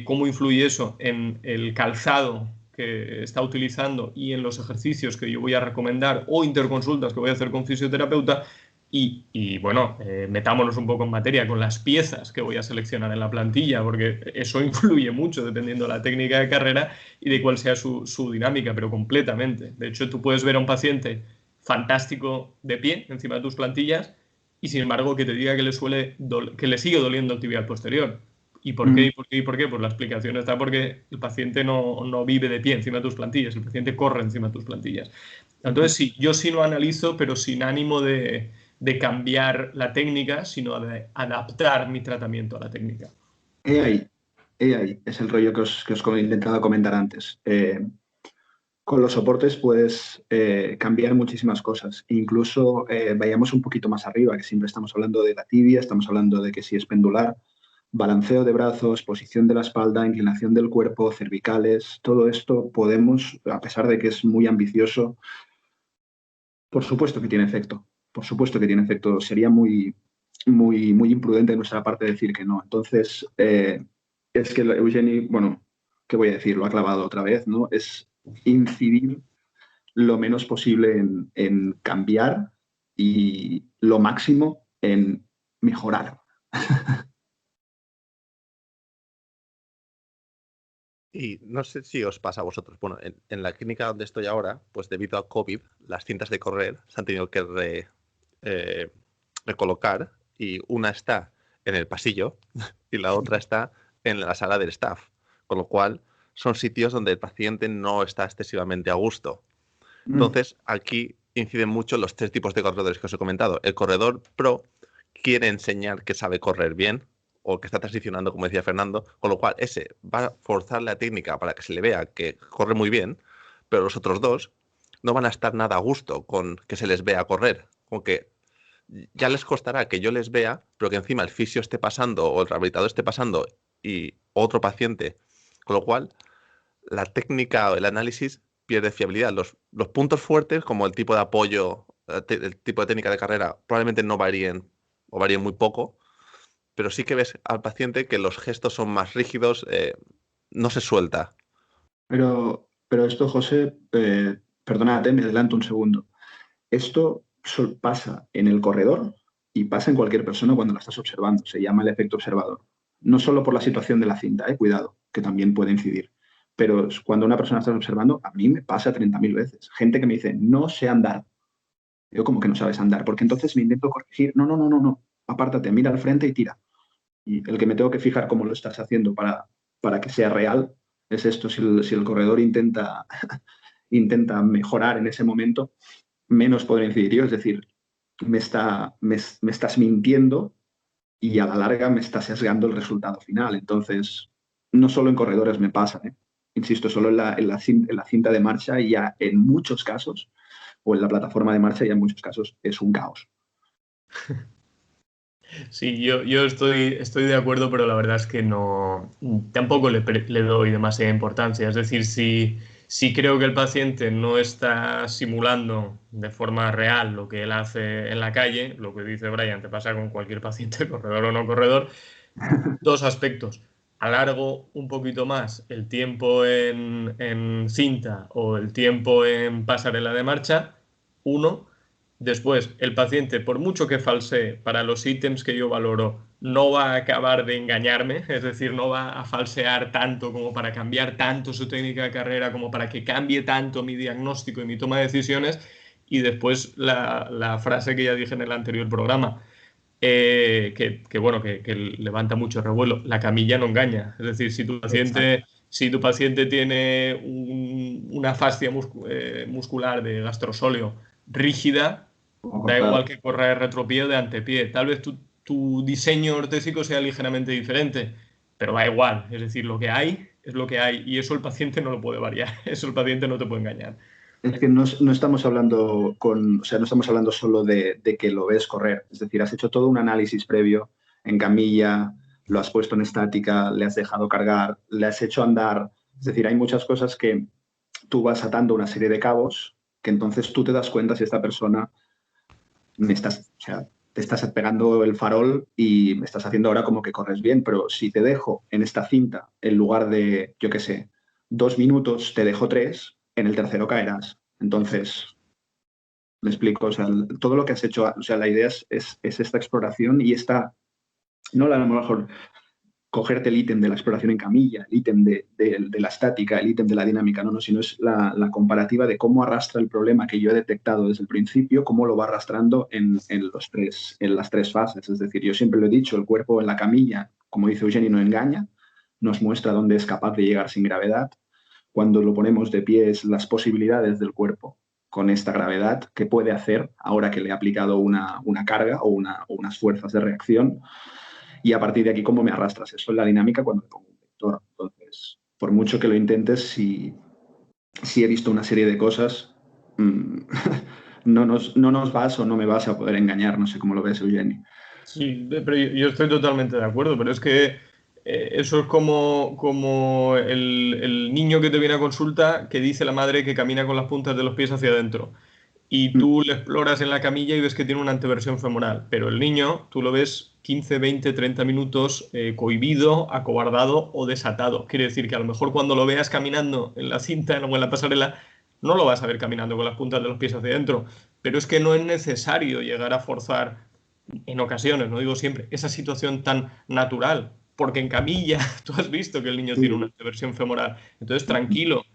cómo influye eso en el calzado que está utilizando y en los ejercicios que yo voy a recomendar o interconsultas que voy a hacer con fisioterapeuta. Y bueno, metámonos un poco en materia con las piezas que voy a seleccionar en la plantilla, porque eso influye mucho dependiendo de la técnica de carrera y de cuál sea su dinámica, pero completamente. De hecho, tú puedes ver a un paciente fantástico de pie encima de tus plantillas y sin embargo que te diga que le sigue doliendo el tibial posterior. ¿Y por qué? ¿Y por qué? ¿Y por qué? Pues la explicación está porque el paciente no vive de pie encima de tus plantillas, el paciente corre encima de tus plantillas. Entonces sí, yo sí lo analizo, pero sin ánimo de cambiar la técnica, sino de adaptar mi tratamiento a la técnica. He ahí, es el rollo que os he intentado comentar antes. Con los soportes puedes cambiar muchísimas cosas. Incluso vayamos un poquito más arriba, que siempre estamos hablando de la tibia, estamos hablando de que si es pendular, balanceo de brazos, posición de la espalda, inclinación del cuerpo, cervicales, todo esto podemos, a pesar de que es muy ambicioso, por supuesto que tiene efecto. Por supuesto que tiene efecto. Sería muy imprudente de nuestra parte decir que no. Entonces, es que Eugeni, bueno, ¿qué voy a decir? Lo ha clavado otra vez, ¿no? Es incidir lo menos posible en cambiar y lo máximo en mejorar. Y no sé si os pasa a vosotros. Bueno, en la clínica donde estoy ahora, pues debido a COVID, las cintas de correr se han tenido que recolocar y una está en el pasillo y la otra está en la sala del staff, con lo cual son sitios donde el paciente no está excesivamente a gusto. Entonces, aquí inciden mucho los 3 tipos de corredores que os he comentado. El corredor pro quiere enseñar que sabe correr bien o que está transicionando, como decía Fernando, con lo cual ese va a forzar la técnica para que se le vea que corre muy bien, pero los otros 2 no van a estar nada a gusto con que se les vea correr, con que ya les costará que yo les vea, pero que encima el fisio esté pasando o el rehabilitador esté pasando y otro paciente, con lo cual la técnica o el análisis pierde fiabilidad. Los puntos fuertes, como el tipo de apoyo, el tipo de técnica de carrera, probablemente no varíen o varíen muy poco, pero sí que ves al paciente que los gestos son más rígidos, no se suelta. Pero esto, José, perdónate, me adelanto un segundo. Esto pasa en el corredor y pasa en cualquier persona cuando la estás observando. Se llama el efecto observador. No solo por la situación de la cinta, cuidado, que también puede incidir. Pero cuando una persona está observando, a mí me pasa 30.000 veces. Gente que me dice, no sé andar. Yo, como que no sabes andar, porque entonces me intento corregir. No. Apártate, mira al frente y tira. Y el que me tengo que fijar cómo lo estás haciendo para que sea real es esto. Si el corredor intenta mejorar en ese momento, menos podré incidir yo. Es decir, me estás mintiendo y a la larga me está sesgando el resultado final. Entonces, no solo en corredores me pasa, insisto, solo en la cinta de marcha y ya en muchos casos, o en la plataforma de marcha ya en muchos casos, es un caos. Sí, yo estoy de acuerdo, pero la verdad es que no, tampoco le doy demasiada importancia. Es decir, si creo que el paciente no está simulando de forma real lo que él hace en la calle, lo que dice Brian, te pasa con cualquier paciente, corredor o no corredor, 2 aspectos. Alargo un poquito más el tiempo en cinta o el tiempo en pasarela de marcha, 1. Después, el paciente, por mucho que falsee para los ítems que yo valoro, no va a acabar de engañarme, es decir, no va a falsear tanto como para cambiar tanto su técnica de carrera, como para que cambie tanto mi diagnóstico y mi toma de decisiones. Y después la frase que ya dije en el anterior programa, que levanta mucho revuelo, la camilla no engaña. Es decir, si tu paciente tiene una fascia muscular de gastrosóleo rígida, da igual que corra de retropié o de antepié. Tal vez tu diseño ortésico sea ligeramente diferente, pero da igual. Es decir, lo que hay es lo que hay y eso el paciente no lo puede variar. Eso el paciente no te puede engañar. Es que no estamos hablando no estamos hablando solo de que lo ves correr. Es decir, has hecho todo un análisis previo en camilla, lo has puesto en estática, le has dejado cargar, le has hecho andar. Es decir, hay muchas cosas que tú vas atando una serie de cabos que entonces tú te das cuenta si esta persona te estás pegando el farol y me estás haciendo ahora como que corres bien, pero si te dejo en esta cinta, en lugar de, yo qué sé, 2 minutos, te dejo 3, en el tercero caerás. Entonces, me explico, o sea, todo lo que has hecho, o sea, la idea es esta exploración y no a lo mejor cogerte el ítem de la exploración en camilla, el ítem de la estática, el ítem de la dinámica, no, sino es la comparativa de cómo arrastra el problema que yo he detectado desde el principio, cómo lo va arrastrando en las 3 fases. Es decir, yo siempre lo he dicho, el cuerpo en la camilla, como dice Eugeni, no engaña, nos muestra dónde es capaz de llegar sin gravedad. Cuando lo ponemos de pie es las posibilidades del cuerpo con esta gravedad, qué puede hacer ahora que le he aplicado una carga o unas fuerzas de reacción. Y a partir de aquí, ¿cómo me arrastras eso en la dinámica cuando me pongo un vector? Entonces, por mucho que lo intentes, si he visto una serie de cosas, no nos vas o no me vas a poder engañar. No sé cómo lo ves, Eugeni. Sí, pero yo estoy totalmente de acuerdo, pero es que eso es como el niño que te viene a consulta que dice la madre que camina con las puntas de los pies hacia adentro. Y tú le exploras en la camilla y ves que tiene una anteversión femoral, pero el niño tú lo ves 15, 20, 30 minutos cohibido, acobardado o desatado. Quiere decir que a lo mejor cuando lo veas caminando en la cinta o en la pasarela, no lo vas a ver caminando con las puntas de los pies hacia adentro, pero es que no es necesario llegar a forzar en ocasiones, no digo siempre, esa situación tan natural, porque en camilla tú has visto que el niño tiene una anteversión femoral. Entonces, tranquilo,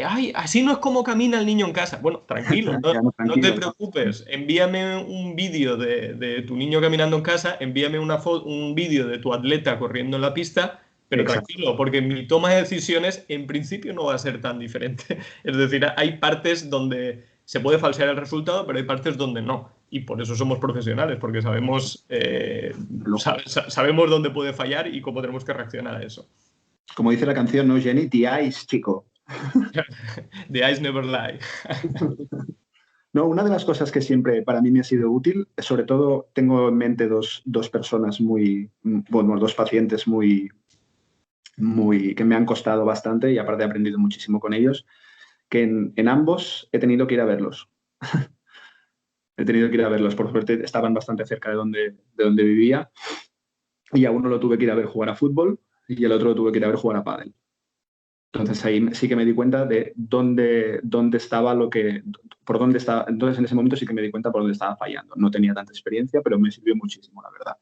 ¡Ay, así no es como camina el niño en casa! Bueno, tranquilo, Ya, no, no te tranquilo, preocupes. Envíame un vídeo de tu niño caminando en casa, envíame un vídeo de tu atleta corriendo en la pista, pero exacto. tranquilo, porque mi toma de decisiones en principio no va a ser tan diferente. Es decir, hay partes donde se puede falsear el resultado, pero hay partes donde no. Y por eso somos profesionales, porque sabemos, Luego, sabemos dónde puede fallar y cómo tenemos que reaccionar a eso. como dice la canción, ¿no, Jenny? The Ice, chico. The eyes never lie. No, una de las cosas que siempre para mí me ha sido útil, sobre todo tengo en mente dos personas bueno, dos pacientes que me han costado bastante y aparte he aprendido muchísimo con ellos, que en ambos he tenido que ir a verlos. He tenido que ir a verlos, por suerte estaban bastante cerca de donde vivía y a uno lo tuve que ir a ver jugar a fútbol y el otro lo tuve que ir a ver jugar a pádel. Entonces ahí sí que me di cuenta de dónde estaba por dónde estaba. Entonces en ese momento sí que me di cuenta por dónde estaba fallando. No tenía tanta experiencia, pero me sirvió muchísimo, la verdad.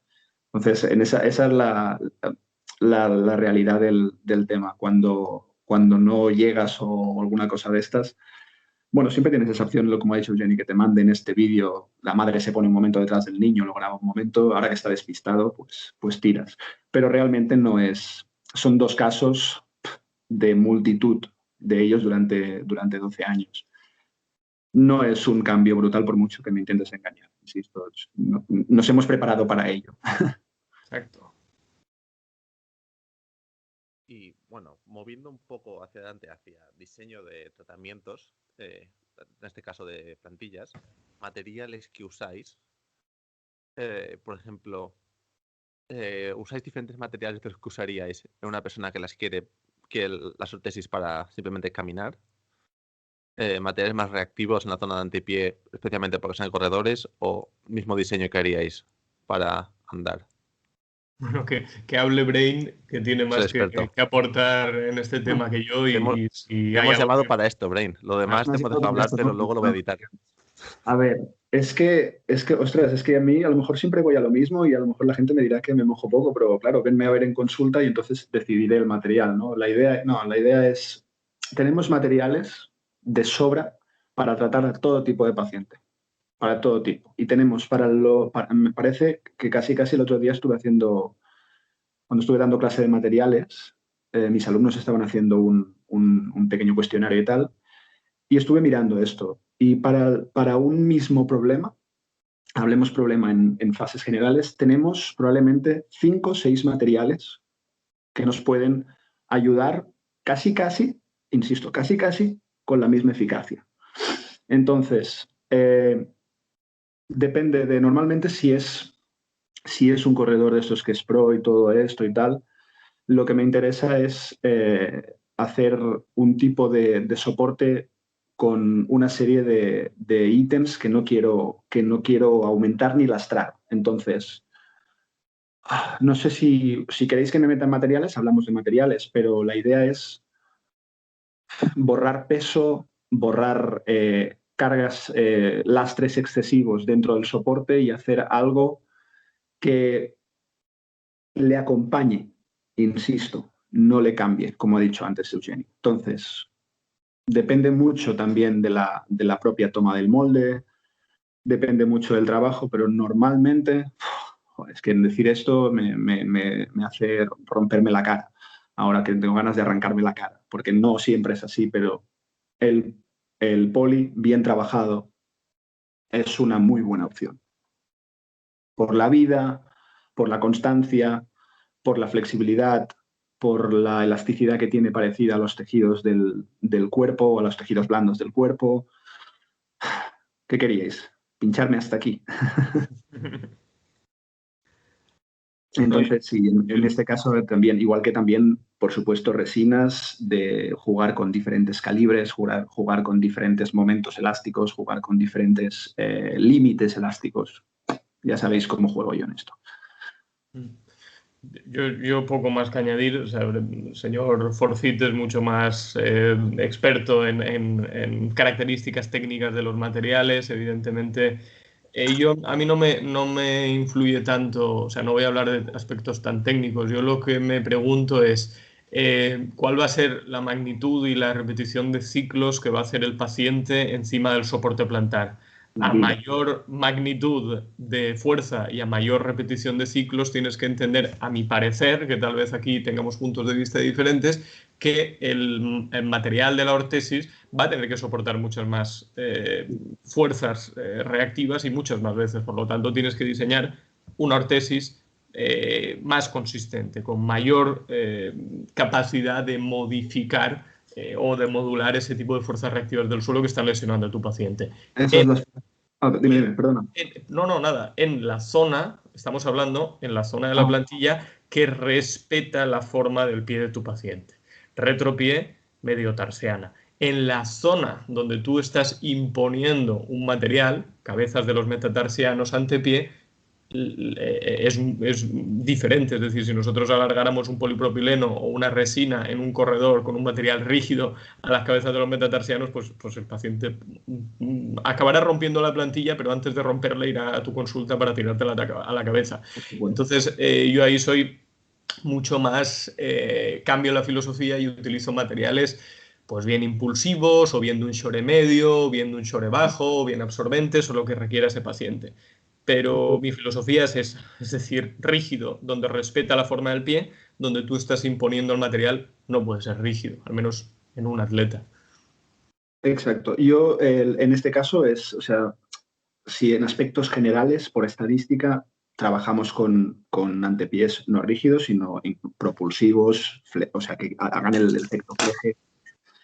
Entonces esa es la realidad del tema. Cuando no llegas o alguna cosa de estas, bueno, siempre tienes esa opción, como ha dicho Jenny, que te manden este vídeo, la madre se pone un momento detrás del niño, lo graba un momento, ahora que está despistado, pues tiras. Pero realmente no es, son dos casos de multitud de ellos durante 12 años. No es un cambio brutal por mucho que me intentes engañar. Insisto, nos hemos preparado para ello. Exacto. Y bueno, moviendo un poco hacia adelante, hacia diseño de tratamientos, en este caso de plantillas, materiales que usáis, por ejemplo, ¿usáis diferentes materiales de los que usaríais en una persona que las quiere las ortesis para simplemente caminar? ¿Materiales más reactivos en la zona de antepié, especialmente porque son corredores, o mismo diseño que haríais para andar? Bueno, que hable Brain, que tiene Es el más experto. que aportar en este tema que yo, Te hemos, y si te hay hemos algo llamado que... para esto, Brain. Lo demás Me te has hemos llamado dejado para hablar, esto, pero ¿no? luego lo voy a editar. A ver, ostras, es que a mí a lo mejor siempre voy a lo mismo y a lo mejor la gente me dirá que me mojo poco, pero claro, venme a ver en consulta y entonces decidiré el material, ¿no? La idea es, tenemos materiales de sobra para tratar a todo tipo de paciente, para todo tipo. Y tenemos me parece que casi el otro día cuando estuve dando clase de materiales, mis alumnos estaban haciendo un pequeño cuestionario y tal, y estuve mirando esto. Y para un mismo problema, hablemos problema en fases generales, tenemos probablemente 5 o 6 materiales que nos pueden ayudar insisto, casi con la misma eficacia. Entonces, depende de normalmente si es un corredor de estos que es pro y todo esto y tal, lo que me interesa es hacer un tipo de soporte con una serie de ítems que no quiero aumentar ni lastrar. Entonces, no sé si queréis que me meta en materiales, hablamos de materiales, pero la idea es borrar peso, borrar cargas, lastres excesivos dentro del soporte y hacer algo que le acompañe, insisto, no le cambie, como ha dicho antes Eugeni. Entonces, depende mucho también de la propia toma del molde, depende mucho del trabajo, pero normalmente, es que decir esto me hace romperme la cara, ahora que tengo ganas de arrancarme la cara, porque no siempre es así, pero el, el poli bien trabajado es una muy buena opción. Por la vida, por la constancia, por la flexibilidad, por la elasticidad que tiene parecida a los tejidos del cuerpo o a los tejidos blandos del cuerpo. ¿Qué queríais? ¿Pincharme hasta aquí? Entonces, sí, en este caso también, igual que también, por supuesto, resinas, de jugar con diferentes calibres, jugar con diferentes momentos elásticos, jugar con diferentes límites elásticos. Ya sabéis cómo juego yo en esto. Yo poco más que añadir. O sea, el señor Forsyth es mucho más experto en características técnicas de los materiales, evidentemente. A mí no me influye tanto, o sea, no voy a hablar de aspectos tan técnicos. Yo lo que me pregunto es, ¿Cuál va a ser la magnitud y la repetición de ciclos que va a hacer el paciente encima del soporte plantar? A mayor magnitud de fuerza y a mayor repetición de ciclos tienes que entender, a mi parecer, que tal vez aquí tengamos puntos de vista diferentes, que el material de la ortesis va a tener que soportar muchas más fuerzas reactivas y muchas más veces. Por lo tanto, tienes que diseñar una ortesis más consistente, con mayor capacidad de modificar o de modular ese tipo de fuerzas reactivas del suelo que están lesionando a tu paciente. Eso es dime, perdona. Nada. En la zona, estamos hablando en la zona de la plantilla que respeta la forma del pie de tu paciente. Retropié, mediotarsiana. En la zona donde tú estás imponiendo un material, cabezas de los metatarsianos, antepié, es diferente. Es decir, si nosotros alargáramos un polipropileno o una resina en un corredor con un material rígido a las cabezas de los metatarsianos, pues el paciente acabará rompiendo la plantilla, pero antes de romperla irá a tu consulta para tirarte a la cabeza. Entonces, yo ahí soy mucho más, cambio la filosofía y utilizo materiales pues bien impulsivos, o bien de un shore medio, o bien de un shore bajo, o bien absorbentes, o lo que requiera ese paciente. Pero mi filosofía es esa, es decir, rígido, donde respeta la forma del pie, donde tú estás imponiendo el material, no puede ser rígido, al menos en un atleta. Exacto. Yo, en este caso, o sea, si en aspectos generales, por estadística, trabajamos con antepiés no rígidos, sino propulsivos, o sea, que hagan el efecto fleje.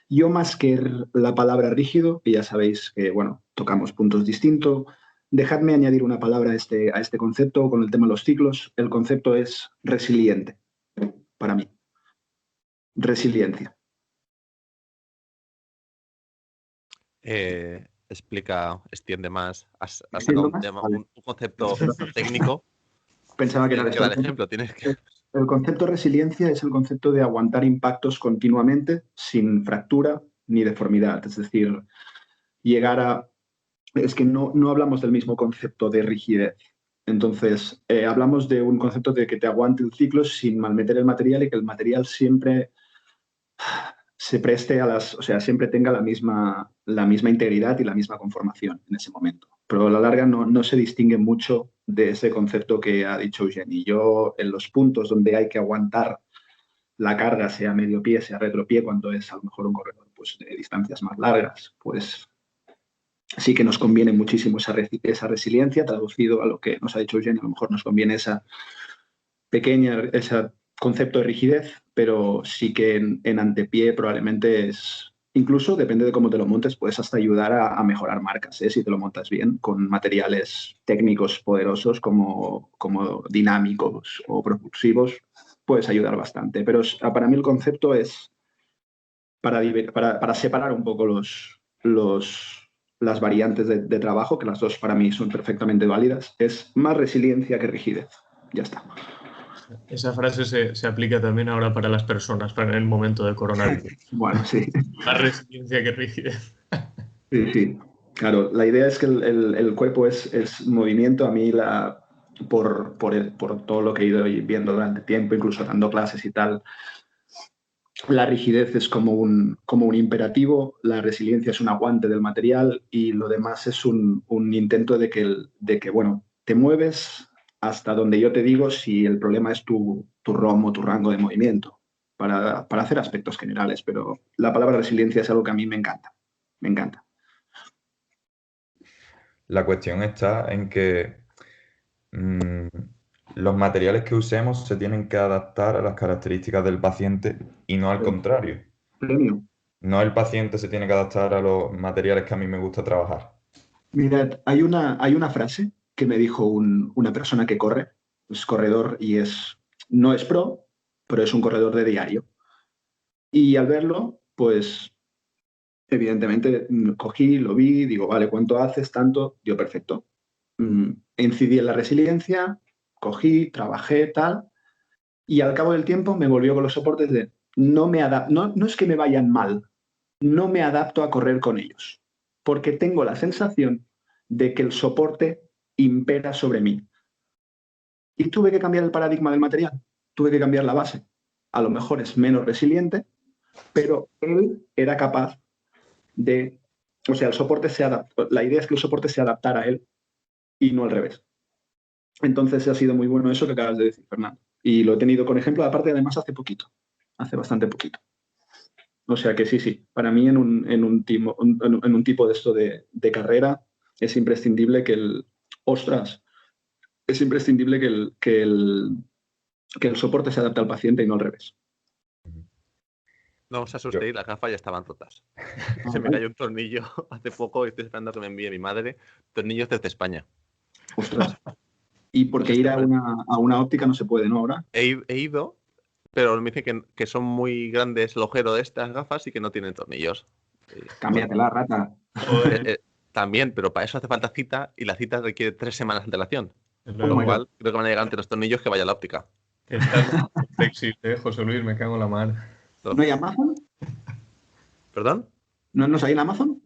Yo, más que la palabra rígido, que ya sabéis que, bueno, tocamos puntos distintos, dejadme añadir una palabra a este concepto con el tema de los ciclos. El concepto es resiliente, para mí. Resiliencia. Extiende más. Has ¿Extiendo sacado más? un concepto técnico. Pensaba que era Tienes que dar ejemplo, tienes que... El concepto de resiliencia es el concepto de aguantar impactos continuamente sin fractura ni deformidad. Es decir, llegar a... Es que no hablamos del mismo concepto de rigidez. Entonces, hablamos de un concepto de que te aguante el ciclo sin malmeter el material y que el material siempre se preste a o sea, siempre tenga la misma integridad y la misma conformación en ese momento. Pero a la larga no se distingue mucho de ese concepto que ha dicho Eugeni. Yo, en los puntos donde hay que aguantar la carga, sea medio pie, sea retropié, cuando es a lo mejor un corredor pues, de distancias más largas, pues sí que nos conviene muchísimo esa resiliencia, traducido a lo que nos ha dicho Eugeni, a lo mejor nos conviene ese concepto de rigidez, pero sí que en antepié probablemente incluso depende de cómo te lo montes, puedes hasta ayudar a mejorar marcas, si te lo montas bien, con materiales técnicos poderosos como dinámicos o propulsivos, puedes ayudar bastante. Pero para mí el concepto es para separar un poco las variantes de trabajo, que las dos para mí son perfectamente válidas, es más resiliencia que rigidez. Ya está. Esa frase se aplica también ahora para las personas, para el momento de coronavirus. Bueno, sí. Más resiliencia que rigidez. Sí. Claro, la idea es que el cuerpo es movimiento. A mí, por todo lo que he ido viendo durante tiempo, incluso dando clases y tal, la rigidez es como un imperativo, la resiliencia es un aguante del material y lo demás es un intento de que, bueno, te mueves hasta donde yo te digo si el problema es tu ROM o tu rango de movimiento para hacer aspectos generales, pero la palabra resiliencia es algo que a mí me encanta, me encanta. La cuestión está en que los materiales que usemos se tienen que adaptar a las características del paciente y no al contrario. Premio. No el paciente se tiene que adaptar a los materiales que a mí me gusta trabajar. Mirad, hay una frase que me dijo una persona que corre, es corredor y no es pro, pero es un corredor de diario. Y al verlo, pues evidentemente cogí, lo vi, digo, vale, ¿cuánto haces? Tanto, dio perfecto. Incidí en la resiliencia, cogí, trabajé, tal, y al cabo del tiempo me volvió con los soportes de no es que me vayan mal, no me adapto a correr con ellos, porque tengo la sensación de que el soporte impera sobre mí. Y tuve que cambiar el paradigma del material, tuve que cambiar la base. a lo mejor es menos resiliente, pero él era capaz de, o sea, el soporte la idea es que el soporte se adaptara a él y no al revés. Entonces ha sido muy bueno eso que acabas de decir, Fernando. Y lo he tenido con ejemplo, aparte además hace bastante poquito. O sea que sí, para mí en un tipo de esto de carrera es imprescindible es imprescindible que el soporte se adapte al paciente y no al revés. No os asustéis, las gafas ya estaban rotas. Se me cayó un tornillo hace poco y estoy esperando que me envíe mi madre tornillos desde España. Ostras. Y porque ir a una óptica no se puede, ¿no? Ahora. He ido, pero me dicen que son muy grandes el agujero de estas gafas y que no tienen tornillos. Cámbiatela, rata. También, pero para eso hace falta cita y la cita requiere 3 semanas de antelación. Es Con lo cual, creo que van a llegar ante los tornillos que vaya a la óptica. Está flexible, José Luis, me cago en la mar. ¿No hay Amazon? ¿Perdón? ¿No hay en Amazon?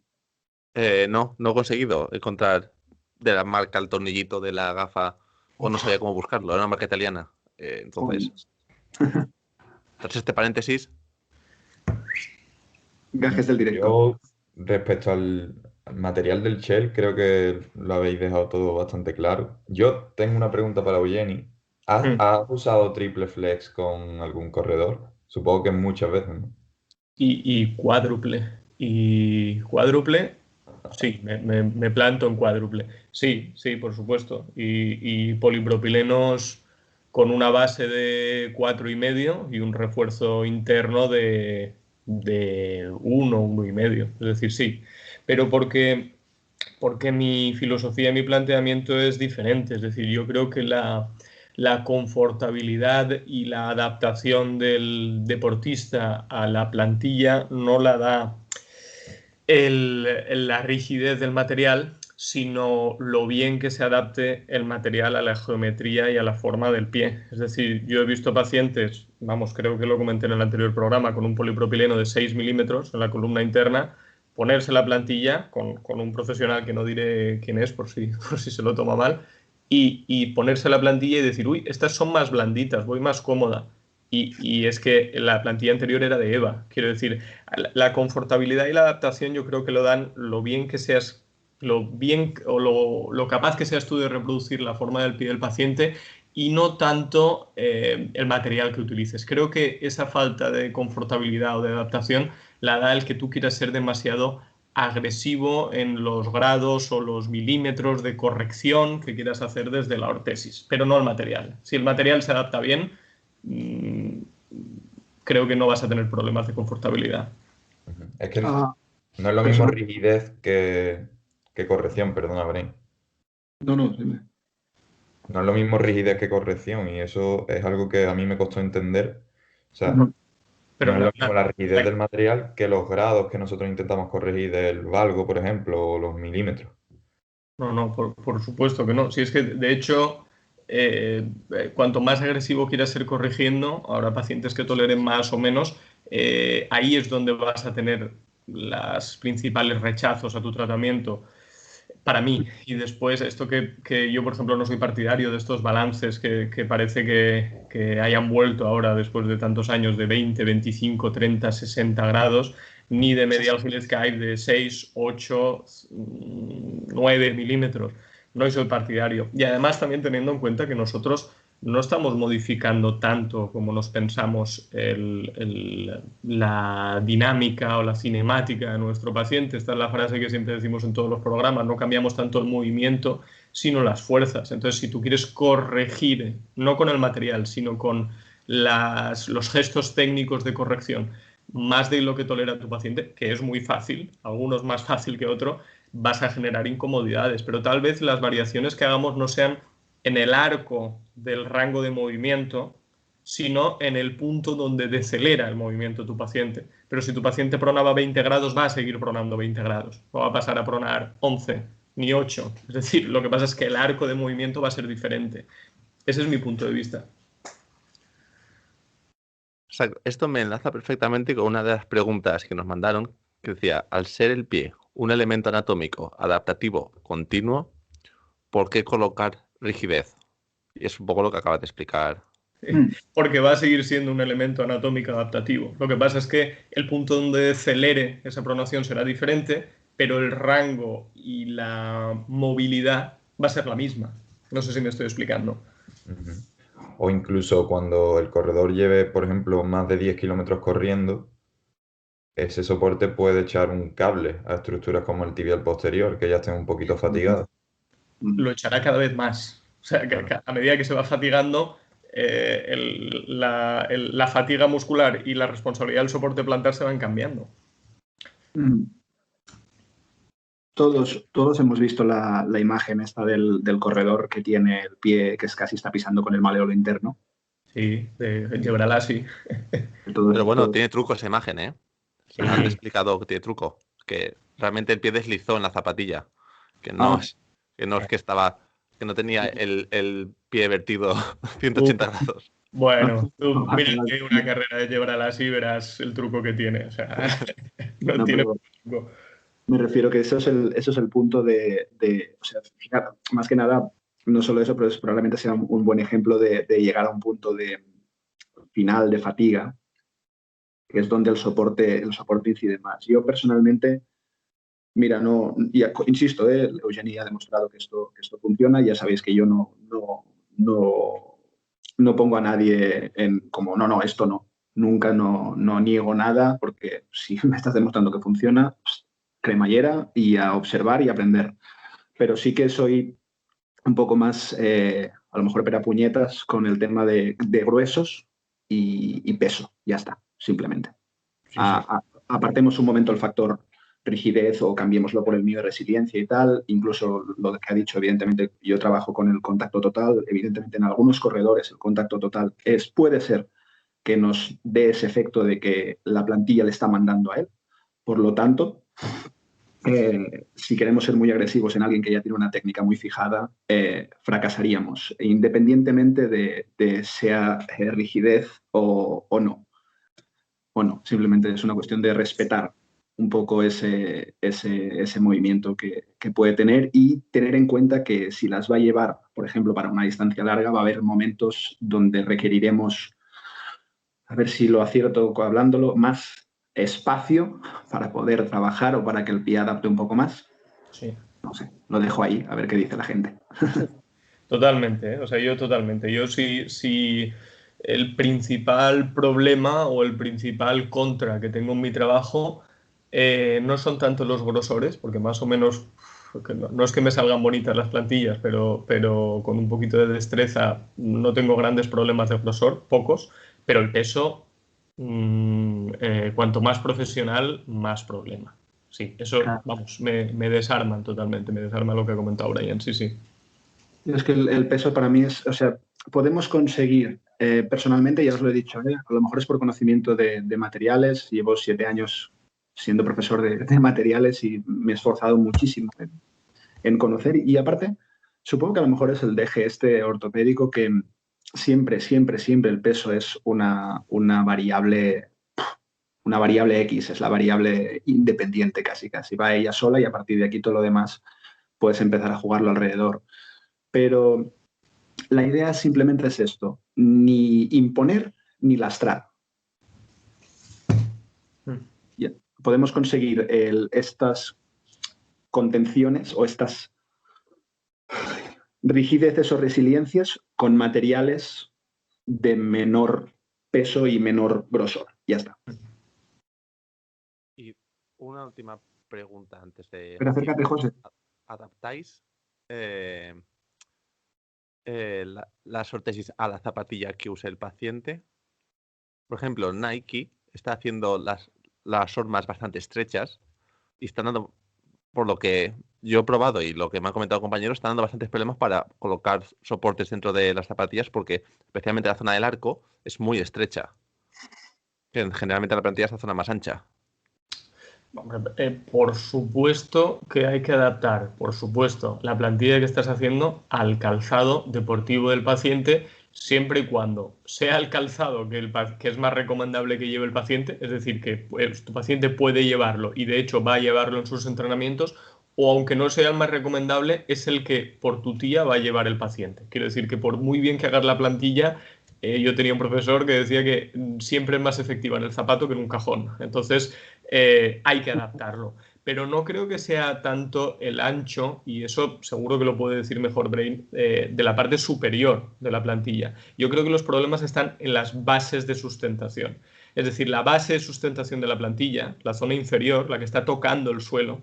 No he conseguido encontrar de la marca el tornillito de la gafa o no sabía cómo buscarlo, era una marca italiana. Entonces, tras este paréntesis... Gajes del directo. Yo, respecto al material del shell, creo que lo habéis dejado todo bastante claro. Yo tengo una pregunta para Eugeni. ¿Has usado triple flex con algún corredor? Supongo que muchas veces, ¿no? Y cuádruple. Y cuádruple, sí, me planto en cuádruple. Sí, por supuesto. Y polipropilenos con una base de 4,5 y un refuerzo interno de 1,5. Es decir, sí. Pero porque mi filosofía y mi planteamiento es diferente. Es decir, yo creo que la confortabilidad y la adaptación del deportista a la plantilla no la da la rigidez del material, sino lo bien que se adapte el material a la geometría y a la forma del pie. Es decir, yo he visto pacientes, creo que lo comenté en el anterior programa, con un polipropileno de 6 milímetros en la columna interna, ponerse la plantilla con un profesional que no diré quién es por si se lo toma mal, y ponerse la plantilla y decir, uy, estas son más blanditas, voy más cómoda. Y es que la plantilla anterior era de EVA. Quiero decir, la confortabilidad y la adaptación yo creo que lo dan lo bien que seas, lo capaz que seas tú de reproducir la forma del pie del paciente y no tanto el material que utilices. Creo que esa falta de confortabilidad o de adaptación la da el que tú quieras ser demasiado agresivo en los grados o los milímetros de corrección que quieras hacer desde la ortesis, pero no el material. Si el material se adapta bien, creo que no vas a tener problemas de confortabilidad. Es que no es lo mismo rigidez que corrección, perdona, Brain. No, dime. No es lo mismo rigidez que corrección y eso es algo que a mí me costó entender. O sea, pero no es lo mismo la rigidez del material que los grados que nosotros intentamos corregir del valgo, por ejemplo, o los milímetros. No, por supuesto que no. Si es que, de hecho, cuanto más agresivo quieras ser corrigiendo, habrá pacientes que toleren más o menos, ahí es donde vas a tener los principales rechazos a tu tratamiento. Para mí, y después esto que yo, por ejemplo, no soy partidario de estos balances que parece que hayan vuelto ahora después de tantos años de 20, 25, 30, 60 grados, ni de medial Hill Skype de 6, 8, 9 milímetros. No soy partidario. Y además también teniendo en cuenta que nosotros no estamos modificando tanto como nos pensamos la dinámica o la cinemática de nuestro paciente. Esta es la frase que siempre decimos en todos los programas, no cambiamos tanto el movimiento, sino las fuerzas. Entonces, si tú quieres corregir, no con el material, sino con los gestos técnicos de corrección, más de lo que tolera tu paciente, que es muy fácil, algunos más fácil que otro, vas a generar incomodidades, pero tal vez las variaciones que hagamos no sean en el arco del rango de movimiento, sino en el punto donde decelera el movimiento de tu paciente. Pero si tu paciente pronaba 20 grados, va a seguir pronando 20 grados. No va a pasar a pronar 11 ni 8. Es decir, lo que pasa es que el arco de movimiento va a ser diferente. Ese es mi punto de vista. Esto me enlaza perfectamente con una de las preguntas que nos mandaron, que decía, al ser el pie un elemento anatómico adaptativo continuo, ¿por qué colocar rigidez? Y es un poco lo que acabas de explicar porque va a seguir siendo un elemento anatómico adaptativo. Lo que pasa es que el punto donde celere esa pronación será diferente, pero el rango y la movilidad va a ser la misma. No sé si me estoy explicando. O incluso cuando el corredor lleve, por ejemplo, más de 10 kilómetros corriendo, ese soporte puede echar un cable a estructuras como el tibial posterior, que ya estén un poquito fatigadas. Lo echará cada vez más. O sea, que a medida que se va fatigando, la fatiga muscular y la responsabilidad del soporte plantar se van cambiando. Todos hemos visto la imagen esta del corredor que tiene el pie que casi está pisando con el maleolo interno. Sí, llevará así. Pero bueno, tiene truco esa imagen, ¿eh? Sí. Han explicado que tiene truco. Que realmente el pie deslizó en la zapatilla. Que no es que no tenía el pie vertido 180 grados. Bueno, tú mírate una carrera de llevar a la así, verás el truco que tiene. O sea, no tiene truco. Me refiero que eso es el punto de o sea, fíjate, más que nada, no solo eso, pero probablemente sea un buen ejemplo de llegar a un punto de final de fatiga, que es donde el soporte incide más. Yo personalmente, mira, insisto, Eugenia ha demostrado que esto funciona. Ya sabéis que yo no pongo a nadie en como, no, esto no. Nunca no niego nada, porque si me estás demostrando que funciona, pues, cremallera y a observar y aprender. Pero sí que soy un poco más, a lo mejor perapuñetas con el tema de gruesos y peso. Ya está, simplemente. Sí. Apartemos un momento el factor rigidez o cambiémoslo por el mío de resiliencia y tal. Incluso lo que ha dicho, evidentemente, yo trabajo con el contacto total. Evidentemente, en algunos corredores el contacto total puede ser que nos dé ese efecto de que la plantilla le está mandando a él. Por lo tanto, si queremos ser muy agresivos en alguien que ya tiene una técnica muy fijada, fracasaríamos, independientemente de sea rigidez o no. O no, simplemente es una cuestión de respetar un poco ese movimiento que puede tener y tener en cuenta que si las va a llevar, por ejemplo, para una distancia larga, va a haber momentos donde requeriremos, a ver si lo acierto hablándolo, más espacio para poder trabajar o para que el pie adapte un poco más. Sí. No sé, lo dejo ahí, a ver qué dice la gente. Totalmente, ¿eh? O sea, yo totalmente. Yo sí, el principal problema o el principal contra que tengo en mi trabajo no son tanto los grosores, porque más o menos no es que me salgan bonitas las plantillas, pero con un poquito de destreza no tengo grandes problemas de grosor, pocos, pero el peso, cuanto más profesional, más problema. Sí, eso, vamos, me desarman totalmente, me desarma lo que ha comentado Brian, sí. Es que el peso para mí es, o sea, podemos conseguir personalmente, ya os lo he dicho, a lo mejor es por conocimiento de materiales. Llevo 7 años siendo profesor de materiales y me he esforzado muchísimo en conocer. Y aparte, supongo que a lo mejor es el deje ortopédico que siempre el peso es una variable X, es la variable independiente casi. Va ella sola y a partir de aquí todo lo demás puedes empezar a jugarlo alrededor. Pero la idea simplemente es esto, ni imponer ni lastrar. Podemos conseguir estas contenciones o estas rigideces o resiliencias con materiales de menor peso y menor grosor. Ya está. Y una última pregunta antes de... Pero acércate, José. ¿Adaptáis las ortesis a la zapatilla que use el paciente? Por ejemplo, Nike está haciendo las hormas bastante estrechas y están dando, por lo que yo he probado y lo que me han comentado compañeros, están dando bastantes problemas para colocar soportes dentro de las zapatillas porque especialmente la zona del arco es muy estrecha. Generalmente la plantilla es la zona más ancha. Por supuesto que hay que adaptar, por supuesto, la plantilla que estás haciendo al calzado deportivo del paciente, siempre y cuando sea el calzado que es más recomendable que lleve el paciente, es decir, que tu paciente puede llevarlo y de hecho va a llevarlo en sus entrenamientos, o aunque no sea el más recomendable, es el que por tu tía va a llevar el paciente. Quiero decir que por muy bien que hagas la plantilla, yo tenía un profesor que decía que siempre es más efectiva en el zapato que en un cajón. Entonces, hay que adaptarlo. Pero no creo que sea tanto el ancho, y eso seguro que lo puede decir mejor Brain, de la parte superior de la plantilla. Yo creo que los problemas están en las bases de sustentación. Es decir, la base de sustentación de la plantilla, la zona inferior, la que está tocando el suelo,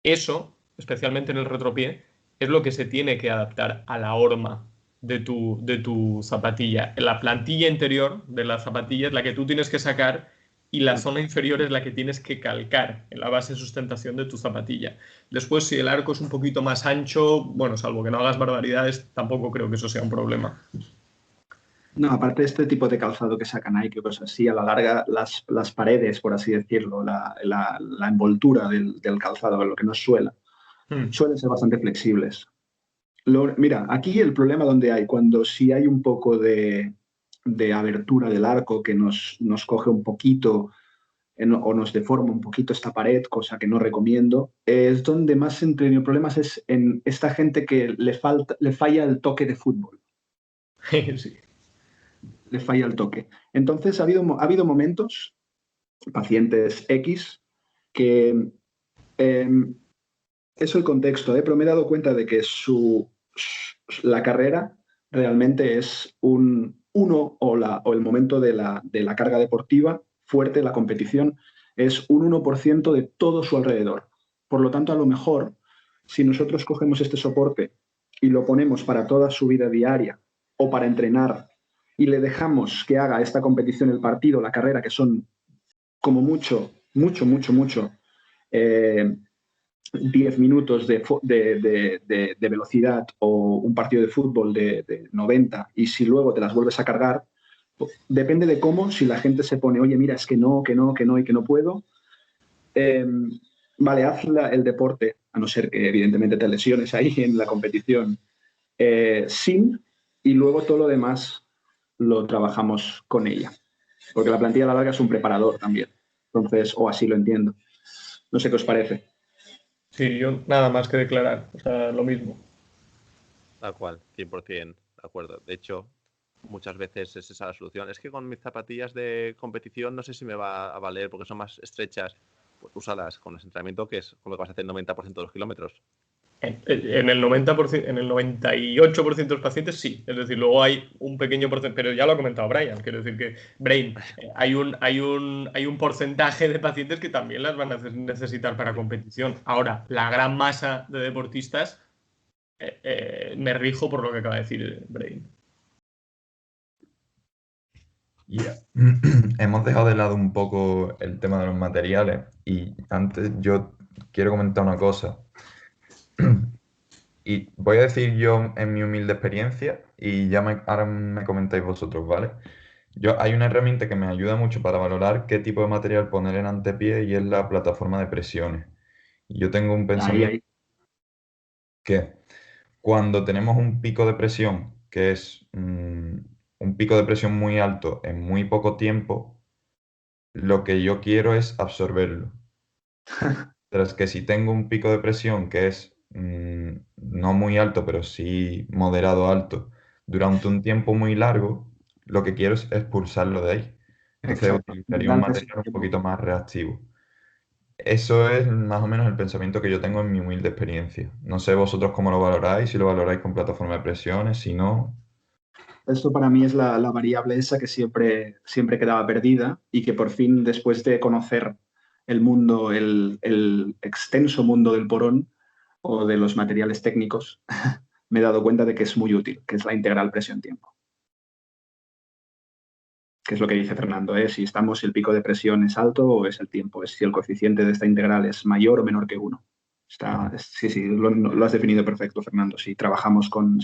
eso, especialmente en el retropié, es lo que se tiene que adaptar a la horma de tu zapatilla. La plantilla interior de la zapatilla es la que tú tienes que sacar y la zona inferior es la que tienes que calcar en la base de sustentación de tu zapatilla. Después, si el arco es un poquito más ancho, bueno, salvo que no hagas barbaridades, tampoco creo que eso sea un problema. No, aparte de este tipo de calzado que sacan Nike o cosas así, a la larga las paredes, por así decirlo, la envoltura del calzado, lo que no es suela, suelen ser bastante flexibles. Mira, aquí el problema donde hay, cuando sí hay un poco de abertura del arco que nos coge un poquito o nos deforma un poquito esta pared, cosa que no recomiendo, es donde más he tenido problemas es en esta gente que le falla el toque de fútbol. Sí. Le falla el toque. Entonces ha habido momentos, pacientes X, que eso el contexto, pero me he dado cuenta de que la carrera realmente es o el momento de la carga deportiva fuerte, la competición, es un 1% de todo su alrededor. Por lo tanto, a lo mejor, si nosotros cogemos este soporte y lo ponemos para toda su vida diaria o para entrenar y le dejamos que haga esta competición, el partido, la carrera, que son como mucho, 10 minutos de velocidad o un partido de fútbol de 90 y si luego te las vuelves a cargar, depende de cómo, si la gente se pone, oye, mira, es que no y que no puedo, vale, haz el deporte, a no ser que evidentemente te lesiones ahí en la competición, sin, y luego todo lo demás lo trabajamos con ella. Porque la plantilla a la larga es un preparador también. Entonces, o así lo entiendo. No sé qué os parece. Sí, yo nada más que declarar, o sea, lo mismo. Tal cual, 100% de acuerdo. De hecho, muchas veces es esa la solución. Es que con mis zapatillas de competición no sé si me va a valer porque son más estrechas. Pues úsalas con ese entrenamiento que es con lo que vas a hacer el 90% de los kilómetros. En el 90%, en el 98% de los pacientes sí, es decir, luego hay un pequeño porcentaje, pero ya lo ha comentado Brian, quiero decir que Brain, hay un porcentaje de pacientes que también las van a necesitar para competición. Ahora, la gran masa de deportistas, me rijo por lo que acaba de decir Brain. Hemos dejado de lado un poco el tema de los materiales y antes yo quiero comentar una cosa. Y voy a decir yo en mi humilde experiencia y ya ahora me comentáis vosotros, ¿vale? Hay una herramienta que me ayuda mucho para valorar qué tipo de material poner en antepié y es la plataforma de presiones. Y yo tengo un pensamiento que cuando tenemos un pico de presión, que es un pico de presión muy alto en muy poco tiempo, lo que yo quiero es absorberlo. Tras que si tengo un pico de presión que es no muy alto, pero sí moderado alto, durante un tiempo muy largo, lo que quiero es expulsarlo de ahí. Entonces Exacto. utilizaría un material un poquito más reactivo. Eso es más o menos el pensamiento que yo tengo en mi humilde experiencia. No sé vosotros cómo lo valoráis, si lo valoráis con plataforma de presiones, si no. Esto para mí es la variable esa que siempre quedaba perdida y que por fin, después de conocer el mundo, el extenso mundo del porón o de los materiales técnicos, me he dado cuenta de que es muy útil, que es la integral presión-tiempo. Que es lo que dice Fernando, si el pico de presión es alto o es el tiempo, es si el coeficiente de esta integral es mayor o menor que 1. Sí, lo has definido perfecto, Fernando. Si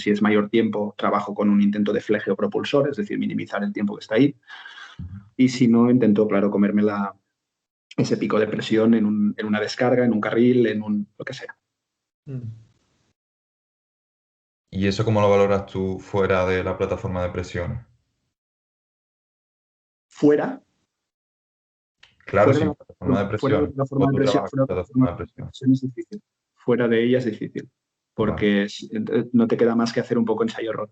es mayor tiempo, trabajo con un intento de fleje o propulsor, es decir, minimizar el tiempo que está ahí. Y si no, intento, claro, comerme ese pico de presión en una descarga, en un carril, lo que sea. ¿Y eso cómo lo valoras tú fuera de la plataforma de presiones? Fuera. Claro, Fuera sí, de la plataforma de plataforma de presión, es difícil. Fuera de ella es difícil, porque no te queda más que hacer un poco ensayo-error.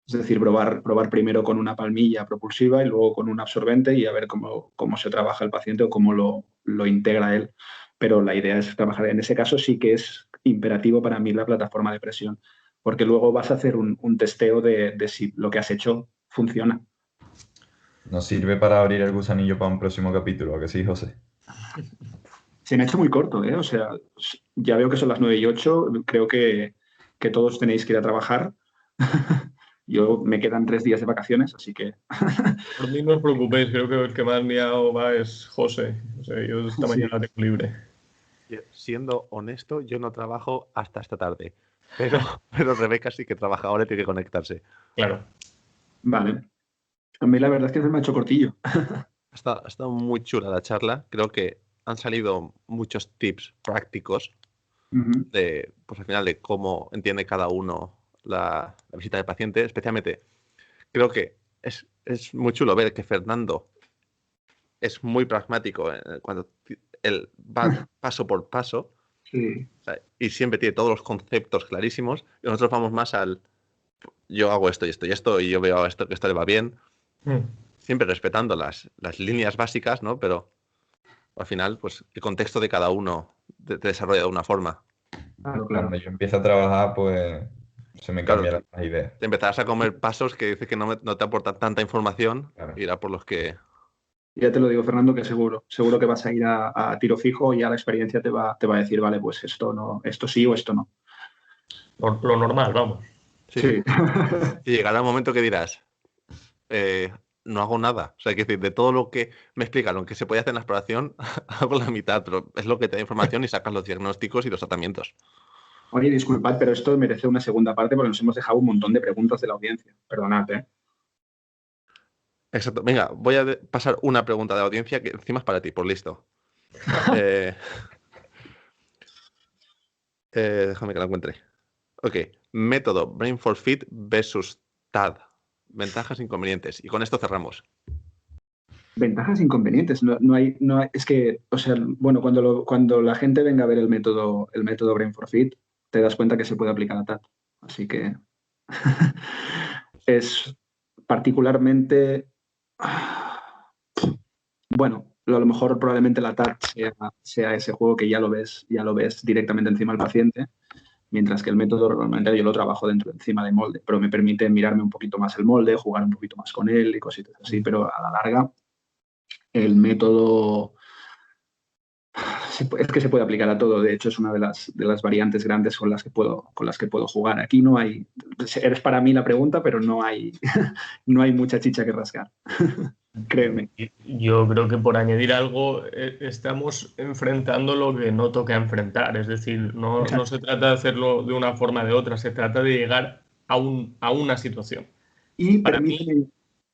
Es decir, probar primero con una palmilla propulsiva y luego con un absorbente y a ver cómo se trabaja el paciente o cómo lo integra él. Pero la idea es trabajar. En ese caso sí que es imperativo para mí la plataforma de presión, porque luego vas a hacer un testeo de si lo que has hecho funciona. Nos sirve para abrir el gusanillo para un próximo capítulo, ¿a que sí, José? Se me ha hecho muy corto, ¿eh? O sea, ya veo que son las 9:08, creo que todos tenéis que ir a trabajar. Yo me quedan 3 días de vacaciones, así que... Por mí no os preocupéis, creo que el que más liado va es José. O sea, yo esta mañana tengo libre. Siendo honesto, yo no trabajo hasta esta tarde. Pero Rebeca sí que trabaja ahora y tiene que conectarse. Claro. Vale. A mí la verdad es que se me ha hecho cortillo. Ha estado muy chula la charla. Creo que han salido muchos tips prácticos de, pues al final, de cómo entiende cada uno la visita del paciente. Especialmente, creo que es muy chulo ver que Fernando es muy pragmático cuando él va paso por paso. Sí. O sea, y siempre tiene todos los conceptos clarísimos. Y nosotros vamos más al yo hago esto y esto y esto y yo veo esto que esto le va bien. Siempre respetando las líneas básicas, ¿no? Pero al final, pues el contexto de cada uno te desarrolla de una forma. Claro. Cuando yo empiezo a trabajar, pues se me cambian las ideas. Te empezarás a comer pasos que dices que no te aportan tanta información. Claro. Irá por los que... Ya te lo digo, Fernando, que seguro que vas a ir a tiro fijo y a la experiencia te va a decir, vale, pues esto no, esto sí o esto no. Lo normal, vamos. Sí. Y llegará un momento que dirás, no hago nada. O sea, hay que decir, de todo lo que me explicaron que se puede hacer en la exploración, hago la mitad, pero es lo que te da información y sacas los diagnósticos y los tratamientos. Oye, disculpad, pero esto merece una segunda parte porque nos hemos dejado un montón de preguntas de la audiencia. Perdonad, ¿eh? Exacto. Venga, voy a pasar una pregunta de la audiencia que encima es para ti, por listo. Déjame que la encuentre. Ok. Método Brain for Fit versus TAD. Ventajas e inconvenientes. Y con esto cerramos. Ventajas e inconvenientes. No hay, es que, o sea, bueno, cuando la gente venga a ver el método Brain for Fit, te das cuenta que se puede aplicar a TAD. Así que es particularmente, bueno, a lo mejor probablemente la TAD sea ese juego que ya lo ves directamente encima del paciente, mientras que el método normalmente yo lo trabajo encima de molde, pero me permite mirarme un poquito más el molde, jugar un poquito más con él y cositas así, pero a la larga el método es que se puede aplicar a todo. De hecho, es una de las variantes grandes con las que puedo jugar. Aquí no hay, eres para mí la pregunta, pero no hay mucha chicha que rascar. Créeme. Yo creo que por añadir algo, estamos enfrentando lo que no toca enfrentar. Es decir, no se trata de hacerlo de una forma o de otra, se trata de llegar a una situación. Y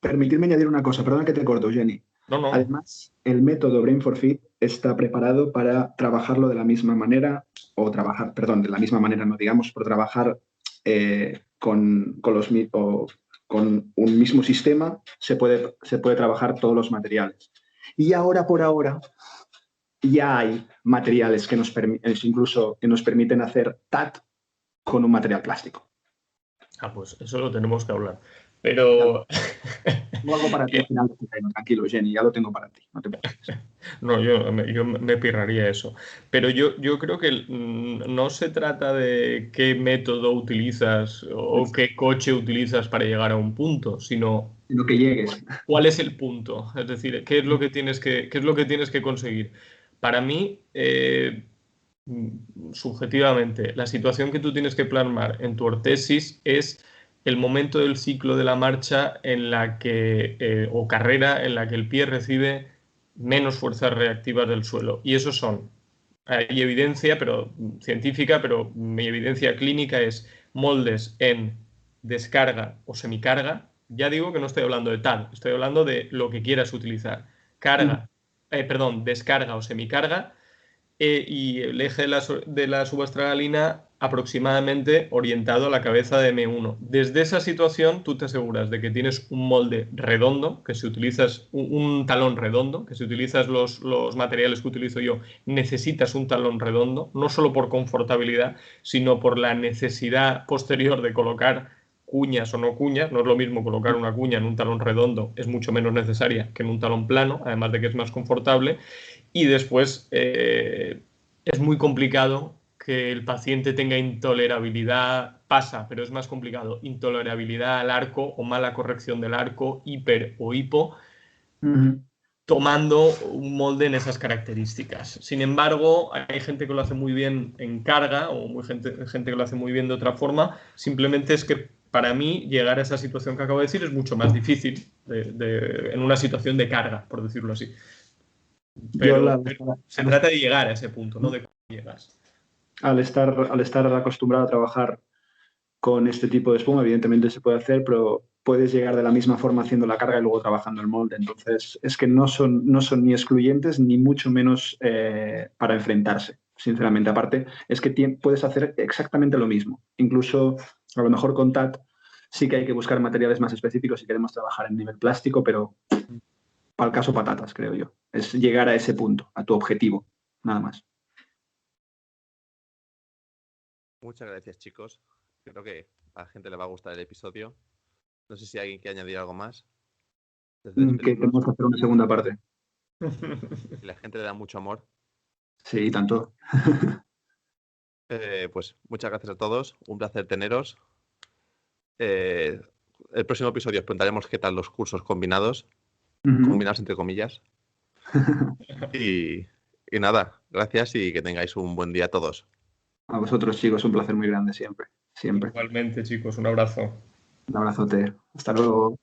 permitirme añadir una cosa, perdona que te corto, Jenny. No. Además, el método Brain for Fit está preparado para trabajarlo de la misma manera, de la misma manera no digamos, por trabajar con un mismo sistema, se puede trabajar todos los materiales. Y ahora, por ahora, ya hay materiales que nos permiten hacer TAT con un material plástico. Pues eso lo tenemos que hablar. Pero... Tengo algo para ti al final de este tema, tranquilo, Jenny, ya lo tengo para ti, no te preocupes. No, yo me pirraría eso. Pero yo creo que no se trata de qué método utilizas o qué coche utilizas para llegar a un punto, sino que llegues. ¿Cuál es el punto? Es decir, ¿qué es lo que tienes que conseguir? Para mí, subjetivamente, la situación que tú tienes que plasmar en tu ortesis es el momento del ciclo de la marcha en la que, o carrera en la que el pie recibe menos fuerzas reactivas del suelo. Y eso hay evidencia científica, pero mi evidencia clínica es moldes en descarga o semicarga. Ya digo que no estoy hablando de TAD, estoy hablando de lo que quieras utilizar. Descarga o semicarga, y el eje de la subastralina aproximadamente orientado a la cabeza de M1. Desde esa situación tú te aseguras de que tienes un molde redondo, que si utilizas un talón redondo, que si utilizas los materiales que utilizo yo, necesitas un talón redondo, no solo por confortabilidad, sino por la necesidad posterior de colocar cuñas o no cuñas. No es lo mismo colocar una cuña en un talón redondo, es mucho menos necesaria que en un talón plano, además de que es más confortable. Y después es muy complicado que el paciente tenga intolerabilidad, pasa, pero es más complicado, intolerabilidad al arco o mala corrección del arco, hiper o hipo, tomando un molde en esas características. Sin embargo, hay gente que lo hace muy bien en carga o gente que lo hace muy bien de otra forma. Simplemente es que para mí llegar a esa situación que acabo de decir es mucho más difícil en una situación de carga, por decirlo así. Pero se trata de llegar a ese punto, no de cómo llegas. Al estar acostumbrado a trabajar con este tipo de espuma, evidentemente se puede hacer, pero puedes llegar de la misma forma haciendo la carga y luego trabajando el molde. Entonces, es que no son ni excluyentes ni mucho menos para enfrentarse, sinceramente. Aparte, es que puedes hacer exactamente lo mismo. Incluso, a lo mejor con TAT sí que hay que buscar materiales más específicos si queremos trabajar en nivel plástico, pero para el caso patatas, creo yo. Es llegar a ese punto, a tu objetivo, nada más. Muchas gracias, chicos. Creo que a la gente le va a gustar el episodio. No sé si hay alguien quiere añadir algo más. Que tenemos que hacer una segunda parte. Y la gente le da mucho amor. Sí, tanto. Pues muchas gracias a todos. Un placer teneros. El próximo episodio os preguntaremos qué tal los cursos combinados. Combinados entre comillas. Y nada, gracias y que tengáis un buen día a todos. A vosotros, chicos, un placer muy grande siempre. Siempre. Igualmente, chicos, un abrazo. Un abrazote. Hasta luego.